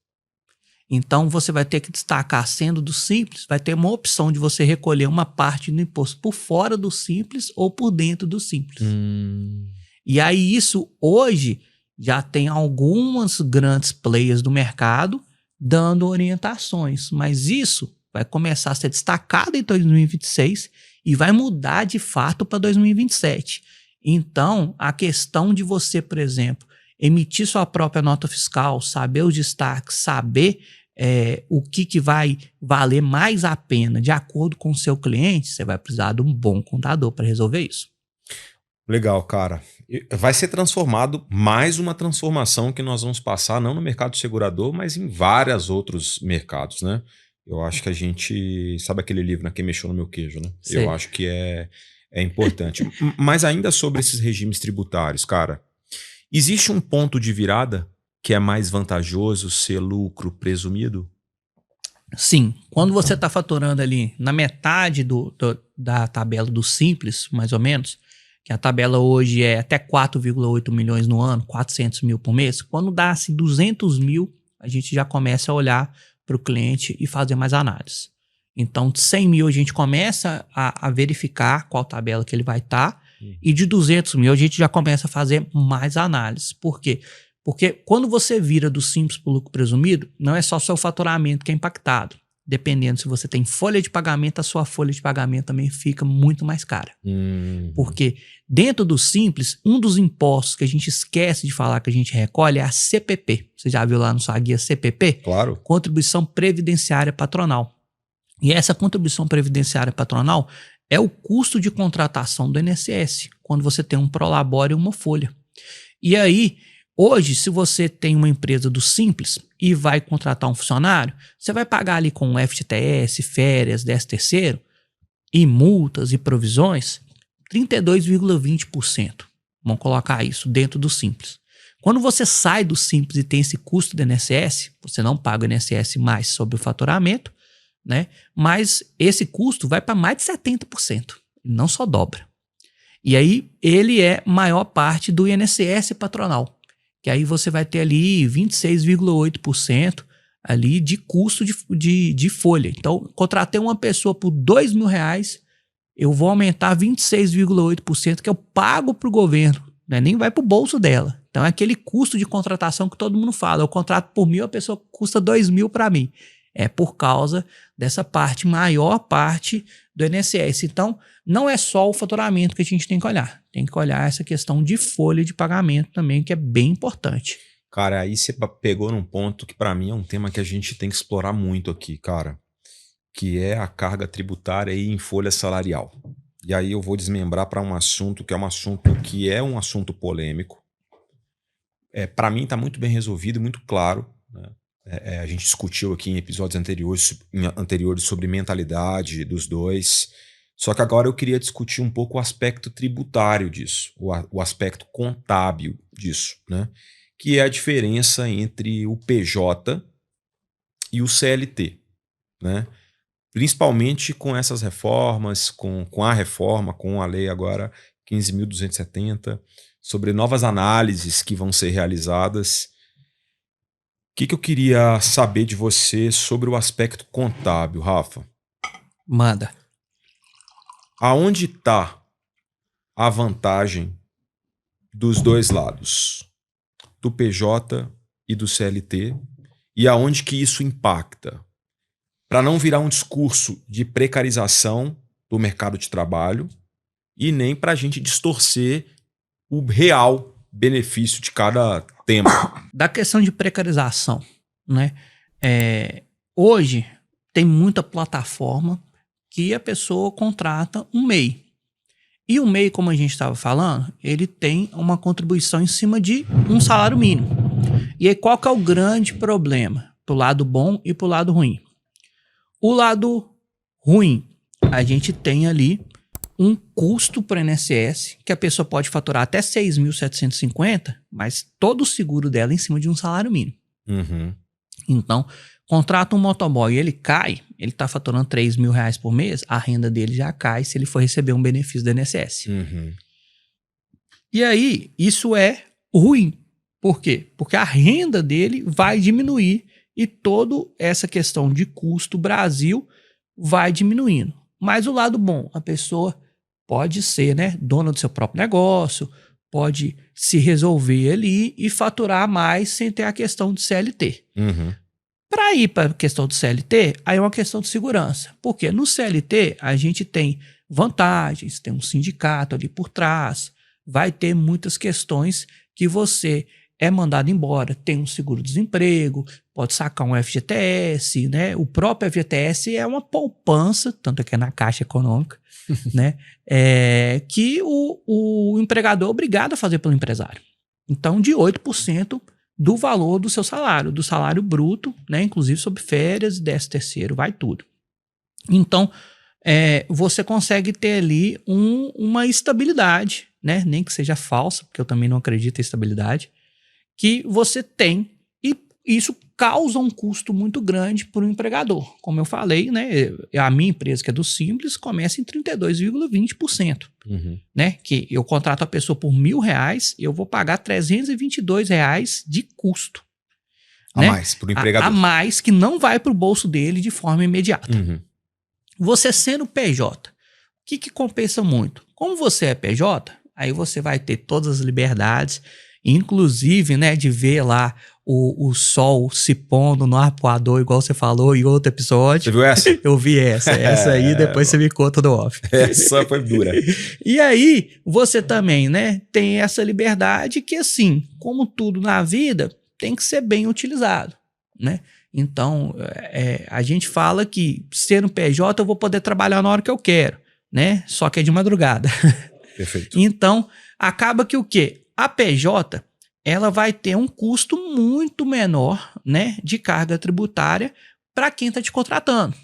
Então, você vai ter que destacar, sendo do Simples, vai ter uma opção de você recolher uma parte do imposto por fora do Simples ou por dentro do Simples. E aí, isso hoje já tem algumas grandes players do mercado dando orientações, mas isso vai começar a ser destacado em 2026 e vai mudar de fato para 2027. Então, a questão de você, por exemplo, emitir sua própria nota fiscal, saber os destaques, saber o que vai valer mais a pena de acordo com o seu cliente, você vai precisar de um bom contador para resolver isso. Legal, cara. Vai ser transformado, mais uma transformação que nós vamos passar, não no mercado segurador, mas em vários outros mercados, né? Eu acho que a gente... Sabe aquele livro, né? Quem mexeu no meu queijo, né? Sei. Eu acho que é importante. Mas ainda sobre esses regimes tributários, cara, existe um ponto de virada que é mais vantajoso ser lucro presumido? Sim, quando você está faturando ali na metade da tabela do Simples, mais ou menos, que a tabela hoje é até 4,8 milhões no ano, 400 mil por mês, quando dá assim, 200 mil, a gente já começa a olhar para o cliente e fazer mais análise. Então, de 100 mil a gente começa a verificar qual tabela que ele vai estar, e de 200 mil a gente já começa a fazer mais análise. Por quê? Porque quando você vira do simples para o lucro presumido, não é só seu faturamento que é impactado. Dependendo se você tem folha de pagamento, a sua folha de pagamento também fica muito mais cara. Porque dentro do simples, um dos impostos que a gente esquece de falar que a gente recolhe é a CPP. Você já viu lá na sua guia CPP? Claro. Contribuição Previdenciária Patronal. E essa contribuição previdenciária patronal é o custo de contratação do INSS, quando você tem um prolabore e uma folha. E aí, hoje, se você tem uma empresa do Simples e vai contratar um funcionário, você vai pagar ali com FGTS, férias, 13º e multas e provisões 32,20%. Vamos colocar isso dentro do Simples. Quando você sai do Simples e tem esse custo do INSS, você não paga o INSS mais sobre o faturamento, né? Mas esse custo vai para mais de 70%, não só dobra. E aí ele é maior parte do INSS patronal, que aí você vai ter ali 26,8% ali de custo de folha. Então, contratei uma pessoa por R$2.000, eu vou aumentar 26,8% que eu pago para o governo, né? Nem vai para o bolso dela. Então, é aquele custo de contratação que todo mundo fala. Eu contrato por 1.000, a pessoa custa R$2.000 para mim. É por causa dessa parte, maior parte do INSS. Então, não é só o faturamento que a gente tem que olhar. Tem que olhar essa questão de folha de pagamento também, que é bem importante. Cara, aí você pegou num ponto que para mim é um tema que a gente tem que explorar muito aqui, cara, que é a carga tributária aí em folha salarial. E aí eu vou desmembrar para um assunto que é um assunto polêmico. Para mim está muito bem resolvido e muito claro, né? A gente discutiu aqui em episódios anteriores sobre mentalidade dos dois. Só que agora eu queria discutir um pouco o aspecto tributário disso, o aspecto contábil disso, né? Que é a diferença entre o PJ e o CLT, né? Principalmente com essas reformas, com a reforma, com a lei agora 15.270, sobre novas análises que vão ser realizadas. O que eu queria saber de você sobre o aspecto contábil, Rafa? Manda. Aonde está a vantagem dos dois lados, do PJ e do CLT, e aonde que isso impacta? Para não virar um discurso de precarização do mercado de trabalho e nem para a gente distorcer o real benefício de cada tema. Da questão de precarização, né? Hoje tem muita plataforma que a pessoa contrata um MEI. E o MEI, como a gente estava falando, ele tem uma contribuição em cima de um salário mínimo. E aí qual que é o grande problema? Pro lado bom e pro lado ruim. O lado ruim, a gente tem ali um custo para o INSS, que a pessoa pode faturar até 6.750, mas todo o seguro dela é em cima de um salário mínimo. Uhum. Então, contrata um motoboy e ele cai, ele está faturando R$3.000 por mês, a renda dele já cai se ele for receber um benefício do INSS. Uhum. E aí, isso é ruim. Por quê? Porque a renda dele vai diminuir e toda essa questão de custo Brasil vai diminuindo. Mas o lado bom, a pessoa pode ser, né, dona do seu próprio negócio, pode se resolver ali e faturar mais sem ter a questão de CLT. Uhum. Para ir para a questão do CLT, aí é uma questão de segurança. Porque no CLT a gente tem vantagens, tem um sindicato ali por trás, vai ter muitas questões que você é mandado embora, tem um seguro-desemprego, pode sacar um FGTS, né? O próprio FGTS é uma poupança, tanto que é na Caixa Econômica, né? Que o empregador é obrigado a fazer pelo empresário. Então, de 8% do valor do seu salário, do salário bruto, né? Inclusive sobre férias, 13º, vai tudo. Então, você consegue ter ali uma estabilidade, né? Nem que seja falsa, porque eu também não acredito em estabilidade, que você tem, e isso causa um custo muito grande para o empregador. Como eu falei, né? A minha empresa, que é do Simples, começa em 32,20%. Né? Que eu contrato a pessoa por R$1.000, eu vou pagar R$322 de custo. A mais para o empregador. A mais que não vai para o bolso dele de forma imediata. Você sendo PJ, o que compensa muito? Como você é PJ, aí você vai ter todas as liberdades, inclusive, né, de ver lá o sol se pondo no arpoador, igual você falou em outro episódio. Você viu essa? Eu vi essa. Essa aí depois você me conta no off. Essa foi dura. E aí, você também, né, tem essa liberdade que, assim, como tudo na vida, tem que ser bem utilizado, né? Então, a gente fala que sendo PJ eu vou poder trabalhar na hora que eu quero, né? Só que é de madrugada. Perfeito. Então, acaba que o quê? A PJ, ela vai ter um custo muito menor, né, de carga tributária para quem está te contratando.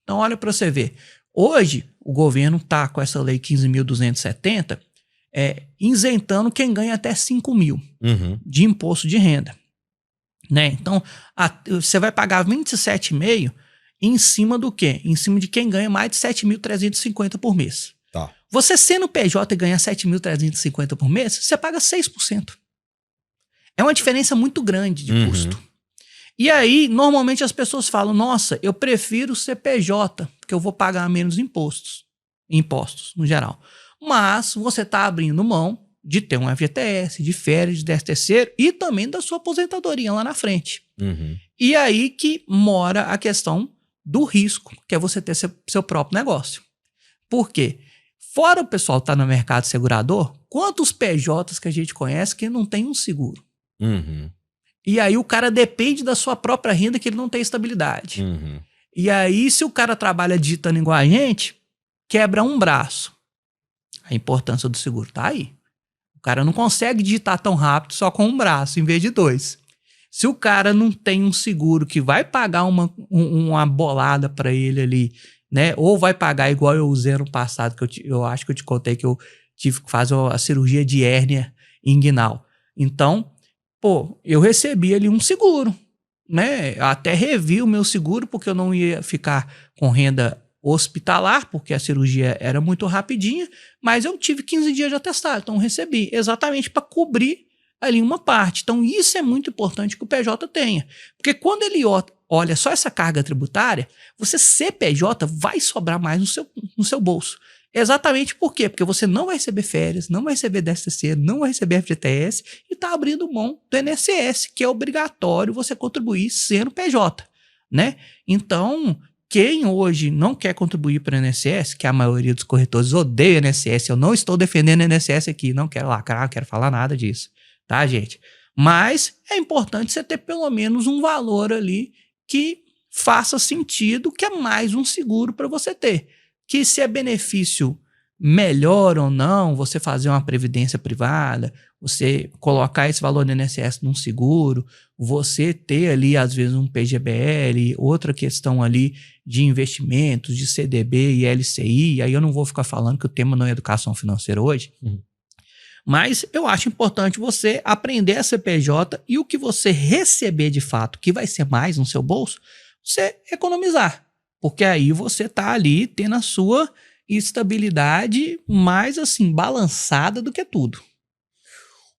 Então, olha para você ver. Hoje, o governo está com essa lei 15.270, isentando quem ganha até 5 mil de imposto de renda. Né? Então, você vai pagar 27,5 em cima do quê? Em cima de quem ganha mais de 7.350 por mês. Tá. Você sendo PJ e ganhar 7.350 por mês, você paga 6%. É uma diferença muito grande de custo. E aí, normalmente as pessoas falam, nossa, eu prefiro ser PJ, porque eu vou pagar menos impostos no geral. Mas você está abrindo mão de ter um FGTS, de férias, de 13º e também da sua aposentadoria lá na frente. E aí que mora a questão do risco, que é você ter seu próprio negócio. Por quê? Fora o pessoal que está no mercado segurador, quantos PJs que a gente conhece que não tem um seguro? E aí o cara depende da sua própria renda, que ele não tem estabilidade. E aí, se o cara trabalha digitando igual a gente, quebra um braço. A importância do seguro tá aí. O cara não consegue digitar tão rápido só com um braço, em vez de 2. Se o cara não tem um seguro que vai pagar uma bolada para ele ali, né? Ou vai pagar igual eu usei no passado, que eu acho que eu te contei que eu tive que fazer a cirurgia de hérnia inguinal. Então, eu recebi ali um seguro, né? Eu até revi o meu seguro, porque eu não ia ficar com renda hospitalar, porque a cirurgia era muito rapidinha, mas eu tive 15 dias de atestado, então eu recebi exatamente para cobrir ali uma parte. Então isso é muito importante que o PJ tenha, porque quando ele olha só essa carga tributária, você ser PJ vai sobrar mais no seu bolso. Exatamente por quê? Porque você não vai receber férias, não vai receber 13º, não vai receber FGTS e está abrindo mão do INSS, que é obrigatório você contribuir sendo PJ, né? Então, quem hoje não quer contribuir para o INSS, que a maioria dos corretores odeia o INSS, eu não estou defendendo o INSS aqui, não quero lacrar, não quero falar nada disso, tá, gente? Mas é importante você ter pelo menos um valor ali que faça sentido, que é mais um seguro para você ter. Que se é benefício melhor ou não, você fazer uma previdência privada, você colocar esse valor do INSS num seguro, você ter ali, às vezes, um PGBL, outra questão ali de investimentos, de CDB e LCI, aí eu não vou ficar falando que o tema não é educação financeira hoje, mas eu acho importante você aprender a ser PJ e o que você receber de fato, que vai ser mais no seu bolso, você economizar. Porque aí você tá ali tendo a sua estabilidade mais assim, balançada do que tudo.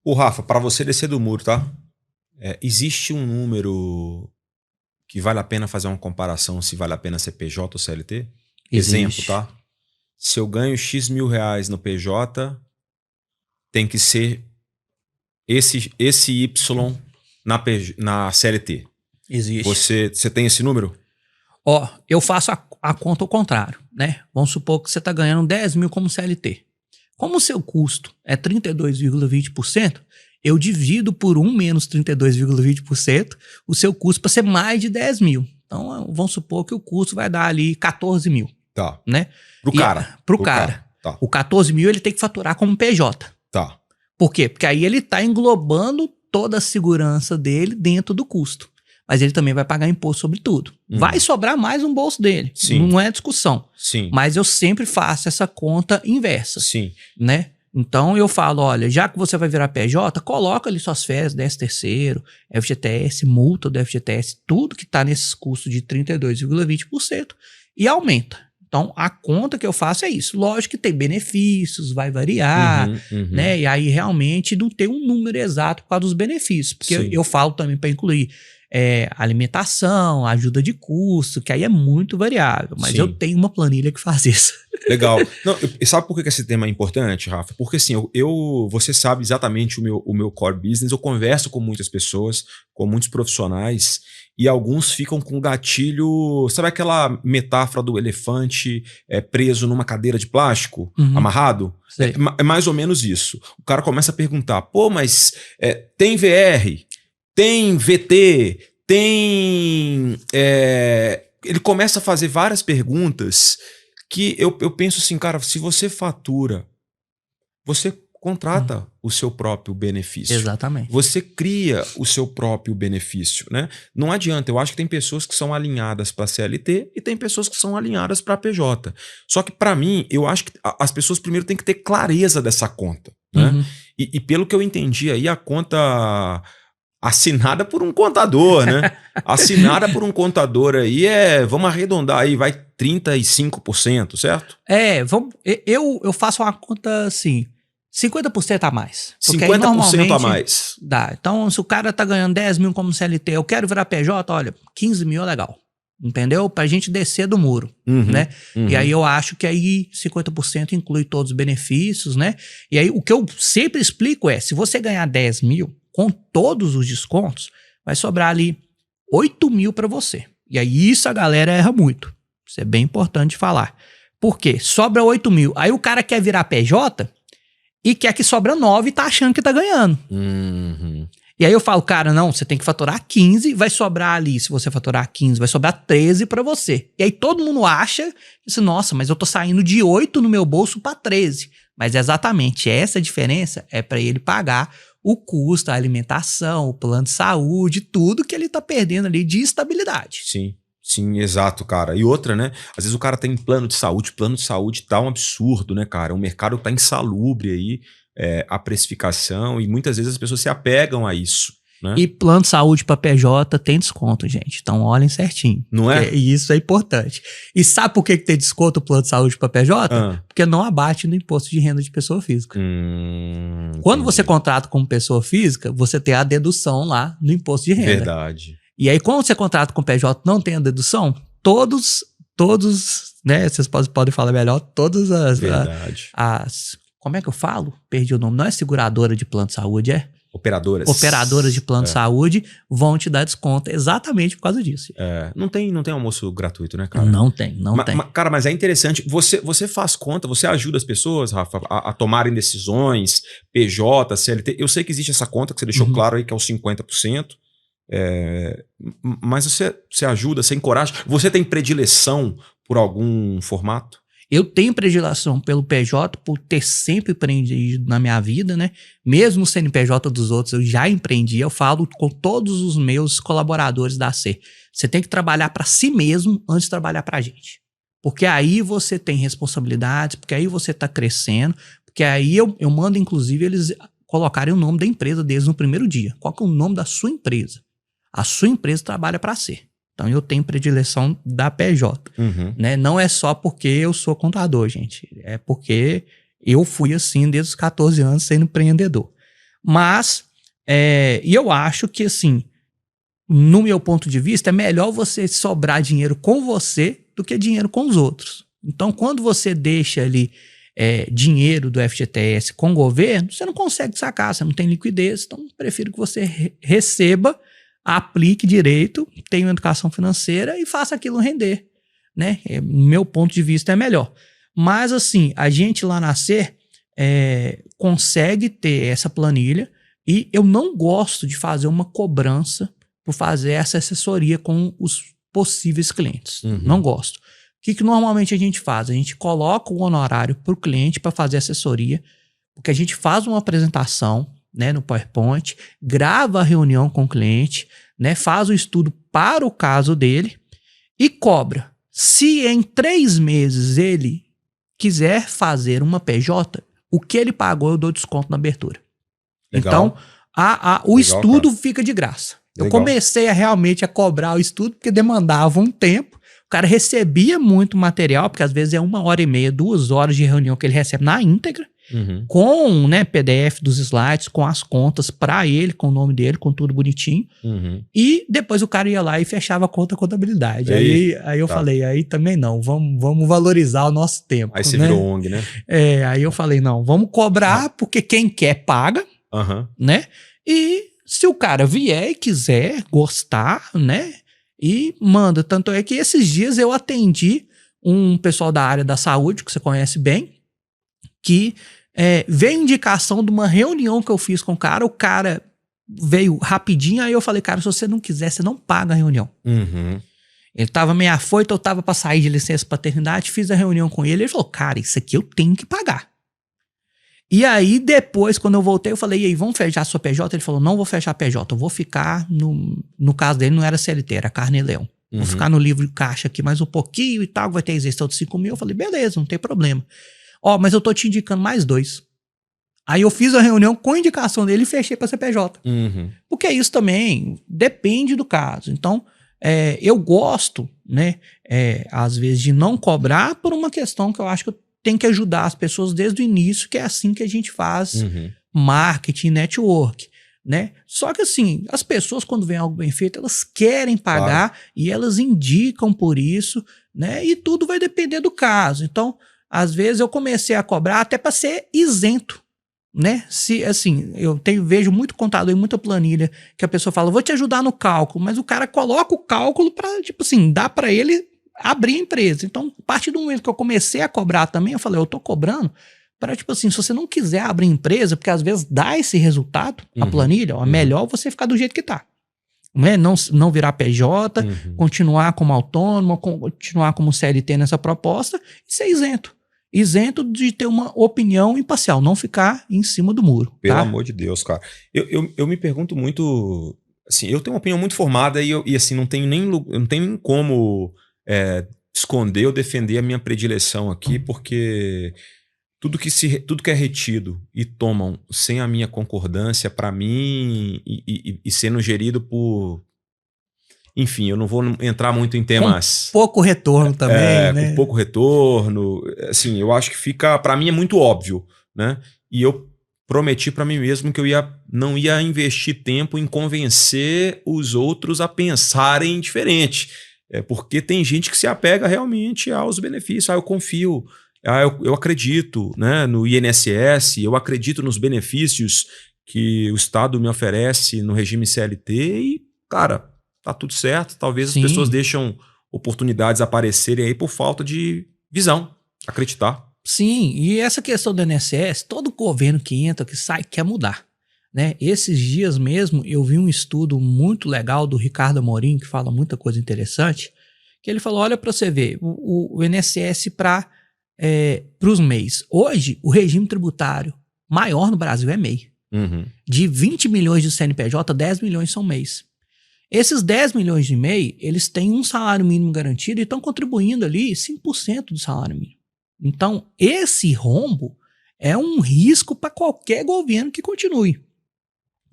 Ô Rafa, para você descer do muro, tá? Existe um número que vale a pena fazer uma comparação se vale a pena ser PJ ou CLT? Existe. Exemplo, tá? Se eu ganho X mil reais no PJ, tem que ser esse Y na CLT. Existe. Você tem esse número? Eu faço a conta ao contrário, né? Vamos supor que você está ganhando 10 mil como CLT. Como o seu custo é 32,20%, eu divido por 1 menos 32,20%, o seu custo para ser mais de 10 mil. Então, vamos supor que o custo vai dar ali 14 mil. Tá. Né? Pro cara. Tá. O 14 mil ele tem que faturar como PJ. Tá. Por quê? Porque aí ele está englobando toda a segurança dele dentro do custo. Mas ele também vai pagar imposto sobre tudo. Vai sobrar mais no bolso dele. Sim. Não é discussão. Sim. Mas eu sempre faço essa conta inversa. Sim. Né? Então eu falo, olha, já que você vai virar PJ, coloca ali suas férias, 13º, FGTS, multa do FGTS, tudo que está nesses custos de 32,20% e aumenta. Então a conta que eu faço é isso. Lógico que tem benefícios, vai variar, né? E aí realmente não tem um número exato por causa dos benefícios, porque eu falo também para incluir alimentação, ajuda de custo, que aí é muito variável, mas eu tenho uma planilha que faz isso. Legal. Não, sabe por que esse tema é importante, Rafa? Porque assim, você sabe exatamente o meu core business, eu converso com muitas pessoas, com muitos profissionais, e alguns ficam com gatilho, sabe aquela metáfora do elefante preso numa cadeira de plástico, amarrado? É mais ou menos isso. O cara começa a perguntar, pô, mas tem VR, tem VT, tem... ele começa a fazer várias perguntas que eu penso assim, cara, se você fatura, você contrata o seu próprio benefício. Exatamente. Você cria o seu próprio benefício, né? Não adianta, eu acho que tem pessoas que são alinhadas para CLT e tem pessoas que são alinhadas para PJ. Só que para mim, eu acho que as pessoas primeiro têm que ter clareza dessa conta, né? E pelo que eu entendi aí, a conta... assinada por um contador, né? Assinada por um contador aí vamos arredondar aí, vai 35%, certo? Eu faço uma conta assim, 50% a mais. 50% a mais. Dá. Então, se o cara tá ganhando 10 mil como CLT, eu quero virar PJ, olha, 15 mil é legal. Entendeu? Pra gente descer do muro, né? E aí eu acho que aí 50% inclui todos os benefícios, né? E aí o que eu sempre explico se você ganhar 10 mil, com todos os descontos, vai sobrar ali 8 mil para você. E aí isso a galera erra muito. Isso é bem importante falar. Por quê? Sobra 8 mil. Aí o cara quer virar PJ e quer que sobra 9 e tá achando que tá ganhando. E aí eu falo, cara, não, você tem que faturar 15, vai sobrar ali, se você faturar 15, vai sobrar 13 para você. E aí todo mundo acha, nossa, mas eu tô saindo de 8 no meu bolso para 13. Mas exatamente essa diferença é para ele pagar o custo, a alimentação, o plano de saúde, tudo que ele tá perdendo ali de estabilidade. Sim, exato, cara. E outra, né? Às vezes o cara tem plano de saúde tá um absurdo, né, cara? O mercado tá insalubre aí, a precificação, e muitas vezes as pessoas se apegam a isso, né? E plano de saúde para PJ tem desconto, gente. Então olhem certinho. Não é? E isso é importante. E sabe por que tem desconto o plano de saúde para PJ? Porque não abate no imposto de renda de pessoa física. Quando você contrata como pessoa física, você tem a dedução lá no imposto de renda. Verdade. E aí, quando você contrata com PJ não tem a dedução, todos, né? Vocês podem falar melhor, todas as como é que eu falo? Perdi o nome. Não é seguradora de plano de saúde, Operadoras de plano de saúde vão te dar desconto exatamente por causa disso. Não tem almoço gratuito, né, cara? Não tem. Cara, mas é interessante. Você faz conta, você ajuda as pessoas, Rafa, a tomarem decisões, PJ, CLT. Eu sei que existe essa conta que você deixou claro aí, que é os 50%. Mas você ajuda, você encoraja. Você tem predileção por algum formato? Eu tenho predileção pelo PJ por ter sempre empreendido na minha vida, né? Mesmo no CNPJ dos outros, eu já empreendi. Eu falo com todos os meus colaboradores da C. Você tem que trabalhar para si mesmo antes de trabalhar para a gente. Porque aí você tem responsabilidades, porque aí você está crescendo, porque aí eu mando, inclusive, eles colocarem o nome da empresa deles no primeiro dia. Qual que é o nome da sua empresa? A sua empresa trabalha para C. Então, eu tenho predileção da PJ. Né? Não é só porque eu sou contador, gente. É porque eu fui assim desde os 14 anos sendo empreendedor. Mas, e eu acho que, assim, no meu ponto de vista, é melhor você sobrar dinheiro com você do que dinheiro com os outros. Então, quando você deixa ali dinheiro do FGTS com o governo, você não consegue sacar, você não tem liquidez. Então, prefiro que você receba, aplique direito, tenha uma educação financeira e faça aquilo render, né? Meu ponto de vista é melhor. Mas assim, a gente lá na C consegue ter essa planilha e eu não gosto de fazer uma cobrança por fazer essa assessoria com os possíveis clientes. Não gosto. O que normalmente a gente faz? A gente coloca o honorário para o cliente para fazer assessoria, porque a gente faz uma apresentação, né, no PowerPoint, grava a reunião com o cliente, né, faz o estudo para o caso dele e cobra. Se em 3 meses ele quiser fazer uma PJ, o que ele pagou eu dou desconto na abertura. Legal. Então, o estudo fica de graça. Eu Legal. comecei realmente a cobrar o estudo porque demandava um tempo. O cara recebia muito material, porque às vezes é 1h30, 2 horas de reunião que ele recebe na íntegra, com, né, PDF dos slides, com as contas para ele, com o nome dele, com tudo bonitinho. E depois o cara ia lá e fechava a conta contabilidade. Aí eu falei, aí também não, vamos valorizar o nosso tempo. Aí você, né? virou ONG, né? Aí eu falei, não, vamos cobrar, porque quem quer paga, né? E se o cara vier e quiser gostar, né? E manda. Tanto é que esses dias eu atendi um pessoal da área da saúde, que você conhece bem, que veio indicação de uma reunião que eu fiz com o cara veio rapidinho, aí eu falei, cara, se você não quiser, você não paga a reunião. Ele tava meio afoito, eu tava pra sair de licença paternidade, fiz a reunião com ele falou, cara, isso aqui eu tenho que pagar. E aí depois, quando eu voltei, eu falei, e aí, vamos fechar a sua PJ? Ele falou, não vou fechar a PJ, eu vou ficar, no caso dele não era CLT, era carne e leão. Vou ficar no livro de caixa aqui mais um pouquinho e tal, vai ter isenção de 5 mil. Eu falei, beleza, não tem problema. Mas eu tô te indicando mais 2. Aí eu fiz a reunião com a indicação dele e fechei pra CPJ. Porque isso também depende do caso. Então, eu gosto, né, às vezes, de não cobrar por uma questão que eu acho que eu tenho que ajudar as pessoas desde o início, que é assim que a gente faz marketing, network, né? Só que assim, as pessoas quando vem algo bem feito, elas querem pagar e elas indicam por isso, né? E tudo vai depender do caso. Então, às vezes eu comecei a cobrar até para ser isento, né? Se assim, vejo muito contador e muita planilha que a pessoa fala, vou te ajudar no cálculo, mas o cara coloca o cálculo para, tipo assim, dá para ele abrir a empresa. Então, a partir do momento que eu comecei a cobrar também, eu falei, eu tô cobrando para, tipo assim, se você não quiser abrir empresa, porque às vezes dá esse resultado, a planilha, é melhor você ficar do jeito que tá. Né? Não virar PJ, continuar como autônomo, continuar como CLT nessa proposta e ser isento. Isento de ter uma opinião imparcial, não ficar em cima do muro. Pelo tá? amor de Deus, cara. Eu me pergunto muito, assim, eu tenho uma opinião muito formada e assim, não tenho nem como esconder ou defender a minha predileção aqui, porque tudo que é retido e tomam sem a minha concordância, para mim, e sendo gerido por... Enfim, eu não vou entrar muito em temas... Com pouco retorno também, né? Com pouco retorno. Assim, eu acho que fica... Para mim é muito óbvio, né? E eu prometi para mim mesmo que eu não ia investir tempo em convencer os outros a pensarem diferente. Porque tem gente que se apega realmente aos benefícios. Eu confio, eu acredito, né, no INSS, eu acredito nos benefícios que o Estado me oferece no regime CLT e, cara, tá tudo certo. Talvez Sim. As pessoas deixam oportunidades aparecerem aí por falta de visão, acreditar. Sim, e essa questão do INSS, todo governo que entra, que sai, quer mudar. Né? Esses dias mesmo eu vi um estudo muito legal do Ricardo Amorim, que fala muita coisa interessante, que ele falou, olha para você ver, o INSS para os MEIs. Hoje, o regime tributário maior no Brasil é MEI. De 20 milhões de CNPJ, 10 milhões são MEIs. Esses 10 milhões de MEI, eles têm um salário mínimo garantido e estão contribuindo ali 5% do salário mínimo. Então, esse rombo é um risco para qualquer governo que continue.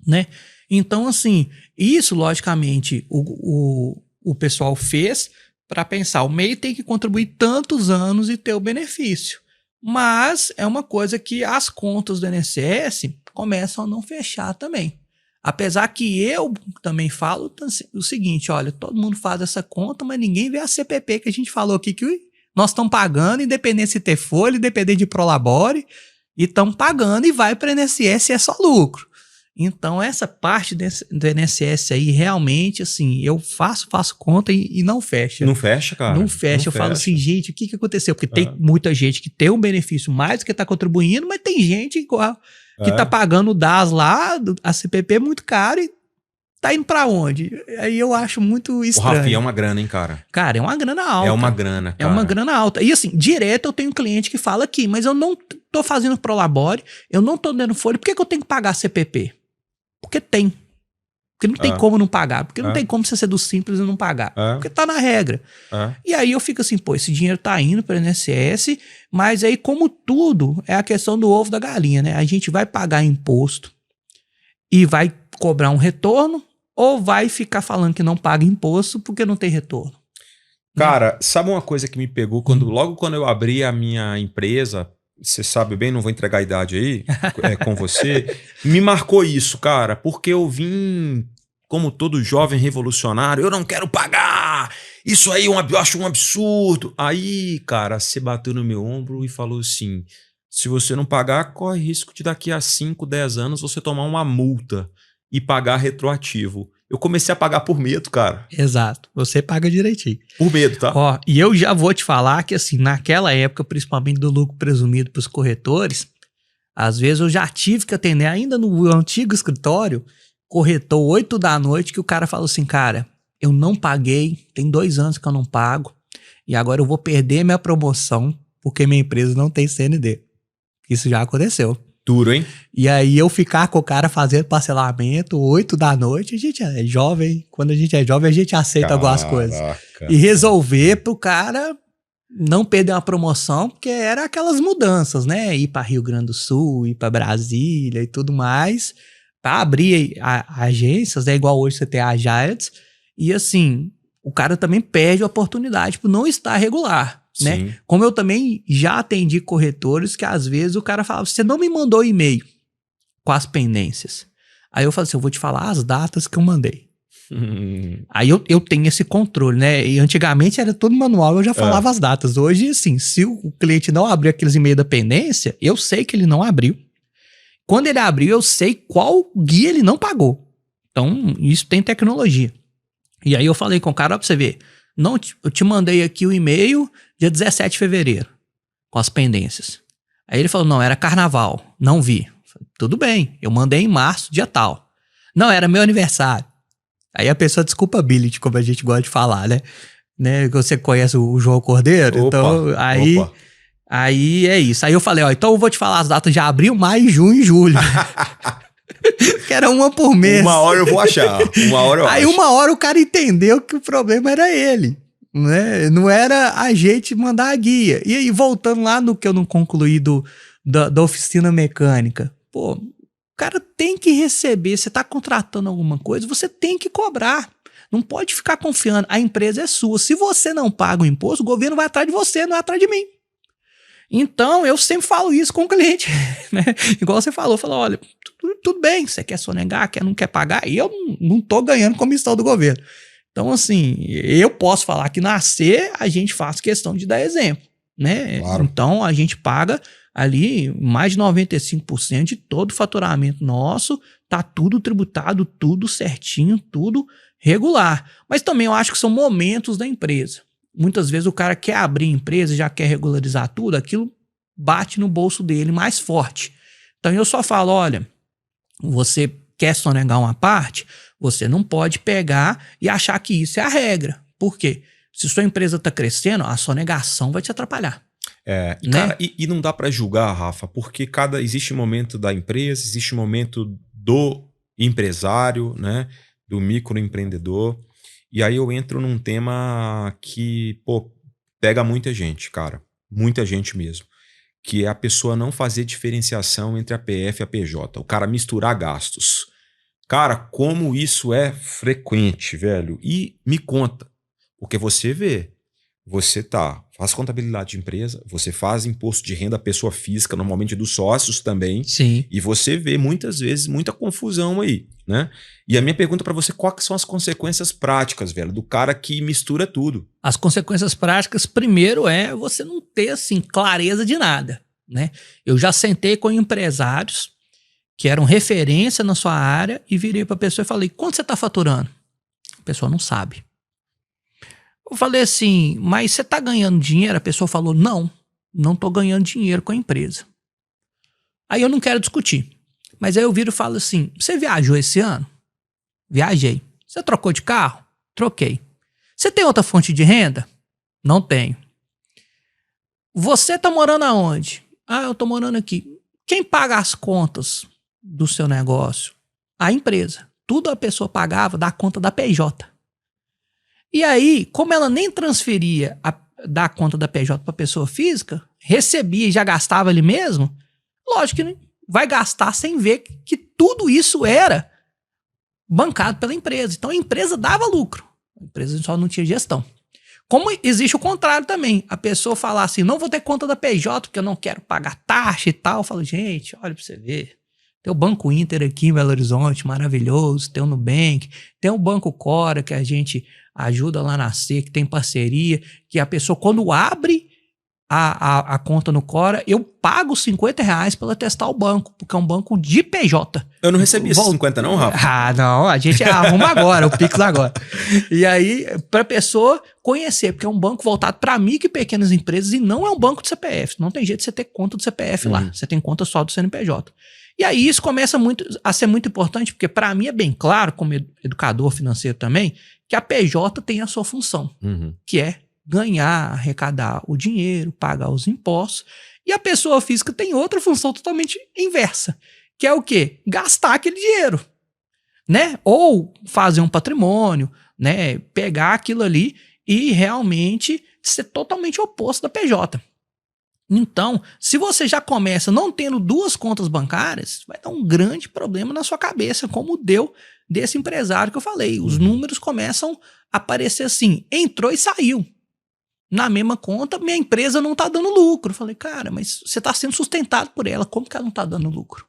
Né? Então, assim, isso, logicamente, o pessoal fez para pensar, o MEI tem que contribuir tantos anos e ter o benefício. Mas é uma coisa que as contas do INSS começam a não fechar também. Apesar que eu também falo o seguinte, olha, todo mundo faz essa conta, mas ninguém vê a CPP que a gente falou aqui, que nós estamos pagando, independente se ter folha, independente de Prolabore, e estamos pagando e vai para o INSS, é só lucro. Então, essa parte do INSS aí, realmente, assim, eu faço conta e não fecha. Não fecha, cara? Não fecha. Eu falo assim, gente, o que aconteceu? Porque tem muita gente que tem um benefício mais do que está contribuindo, mas tem gente igual que está pagando o DAS lá, a CPP muito caro e tá indo pra onde? Aí eu acho muito estranho. O Rafi, é uma grana, hein, cara? Cara, é uma grana alta. É uma grana, cara. É uma grana alta. E assim, direto eu tenho um cliente que fala aqui, mas eu não tô fazendo Prolabore, eu não tô dando folha, por que eu tenho que pagar CPP? Porque tem. Porque não tem como não pagar. Porque não tem como você ser do Simples e não pagar. Porque tá na regra. E aí eu fico assim, pô, esse dinheiro tá indo para o INSS, mas aí como tudo é a questão do ovo da galinha, né? A gente vai pagar imposto e vai cobrar um retorno ou vai ficar falando que não paga imposto porque não tem retorno? Cara, sabe uma coisa que me pegou logo quando eu abri a minha empresa, você sabe bem, não vou entregar a idade aí com você, me marcou isso, cara, porque eu vim como todo jovem revolucionário, eu não quero pagar, isso aí eu acho um absurdo. Aí, cara, você bateu no meu ombro e falou assim, se você não pagar, corre risco de daqui a 5, 10 anos você tomar uma multa e pagar retroativo. Eu comecei a pagar por medo, cara. Exato. Você paga direitinho. Por medo, tá? Ó, e eu já vou te falar que, assim, naquela época, principalmente do lucro presumido para os corretores, às vezes eu já tive que atender, ainda no antigo escritório, corretor 8 da noite, que o cara falou assim, cara, eu não paguei, tem 2 anos que eu não pago, e agora eu vou perder minha promoção, porque minha empresa não tem CND. Isso já aconteceu. Duro, hein? E aí eu ficar com o cara fazendo parcelamento 8 da noite, a gente é jovem, quando a gente é jovem a gente aceita algumas coisas. E resolver pro cara não perder uma promoção, porque era aquelas mudanças, né? Ir para Rio Grande do Sul, ir para Brasília e tudo mais, para abrir agências, né? Igual hoje você tem a Giants, e assim, o cara também perde a oportunidade por não estar regular. Né? Como eu também já atendi corretores que às vezes o cara falava, você não me mandou e-mail com as pendências. Aí eu falei assim, eu vou te falar as datas que eu mandei. Aí eu tenho esse controle, né? E antigamente era todo manual, eu já falava as datas. Hoje, assim, se o cliente não abriu aqueles e-mails da pendência, eu sei que ele não abriu. Quando ele abriu, eu sei qual guia ele não pagou. Então, isso tem tecnologia. E aí eu falei com o cara, ó, pra você ver, não, eu te mandei aqui o e-mail dia 17 de fevereiro, com as pendências. Aí ele falou, não, era carnaval, não vi. Falei, tudo bem, eu mandei em março, dia tal. Não, era meu aniversário. Aí a pessoa desculpability, como a gente gosta de falar, né? Você conhece o João Cordeiro? Opa, então, aí é isso. Aí eu falei, ó, então eu vou te falar as datas de abril, maio, junho e julho. Que era uma por mês. Uma hora eu vou achar. Aí uma hora o cara entendeu que o problema era ele. Né? Não era a gente mandar a guia. E aí, voltando lá no que eu não concluí da oficina mecânica. Pô, o cara tem que receber. Você está contratando alguma coisa, você tem que cobrar. Não pode ficar confiando. A empresa é sua. Se você não paga o imposto, o governo vai atrás de você, não é atrás de mim. Então, eu sempre falo isso com o cliente. Né? Igual você falou, olha, tudo bem, você quer sonegar, não quer pagar, e eu não tô ganhando comissão do governo. Então, assim, eu posso falar que na C a gente faz questão de dar exemplo, né? Claro. Então, a gente paga ali mais de 95% de todo o faturamento nosso, tá tudo tributado, tudo certinho, tudo regular. Mas também eu acho que são momentos da empresa. Muitas vezes o cara quer abrir empresa, já quer regularizar tudo, aquilo bate no bolso dele mais forte. Então, eu só falo, olha, você quer sonegar uma parte, você não pode pegar e achar que isso é a regra. Por quê? Se sua empresa está crescendo, a sonegação vai te atrapalhar. Né? Cara, e não dá para julgar, Rafa, porque existe momento da empresa, existe momento do empresário, né? Do microempreendedor. E aí eu entro num tema que, pô, pega muita gente, cara. Muita gente mesmo. Que é a pessoa não fazer diferenciação entre a PF e a PJ. O cara misturar gastos. Cara, como isso é frequente, velho. E me conta, porque você vê, faz contabilidade de empresa, você faz imposto de renda pessoa física, normalmente dos sócios também. Sim. E você vê muitas vezes muita confusão aí, né? E a minha pergunta para você, quais são as consequências práticas, velho, do cara que mistura tudo? As consequências práticas, primeiro, é você não ter, assim, clareza de nada, né? Eu já sentei com empresários que eram referência na sua área e virei para a pessoa e falei, quanto você está faturando? A pessoa não sabe. Eu falei assim, mas você está ganhando dinheiro? A pessoa falou, não estou ganhando dinheiro com a empresa. Aí eu não quero discutir. Mas aí eu viro e falo assim, você viajou esse ano? Viajei. Você trocou de carro? Troquei. Você tem outra fonte de renda? Não tenho. Você tá morando aonde? Ah, eu tô morando aqui. Quem paga as contas do seu negócio? A empresa. Tudo a pessoa pagava da conta da PJ. E aí, como ela nem transferia da conta da PJ para pessoa física, recebia e já gastava ali mesmo, lógico que vai gastar sem ver que tudo isso era bancado pela empresa. Então a empresa dava lucro. A empresa só não tinha gestão. Como existe o contrário também. A pessoa falar assim, não vou ter conta da PJ porque eu não quero pagar taxa e tal. Eu falo, gente, olha pra você ver. Tem o Banco Inter aqui em Belo Horizonte, maravilhoso. Tem o Nubank. Tem o Banco Cora, que a gente ajuda lá na C, que tem parceria. Que a pessoa, quando abre a conta no Cora, eu pago R$50 para ela testar o banco, porque é um banco de PJ. Eu não recebi esses 50 não, Rafa? Ah, não, a gente arruma agora, o Pix agora. E aí, para a pessoa conhecer, porque é um banco voltado para micro e pequenas empresas e não é um banco de CPF. Não tem jeito de você ter conta do CPF lá, você tem conta só do CNPJ. E aí isso começa a ser muito importante, porque para mim é bem claro, como educador financeiro também, que a PJ tem a sua função, que é ganhar, arrecadar o dinheiro, pagar os impostos. E a pessoa física tem outra função totalmente inversa, que é o quê? Gastar aquele dinheiro, né? Ou fazer um patrimônio, né? Pegar aquilo ali e realmente ser totalmente oposto da PJ. Então, se você já começa não tendo duas contas bancárias, vai dar um grande problema na sua cabeça, como deu desse empresário que eu falei. Os números começam a aparecer assim, entrou e saiu. Na mesma conta, minha empresa não está dando lucro. Eu falei, cara, mas você está sendo sustentado por ela, como que ela não está dando lucro?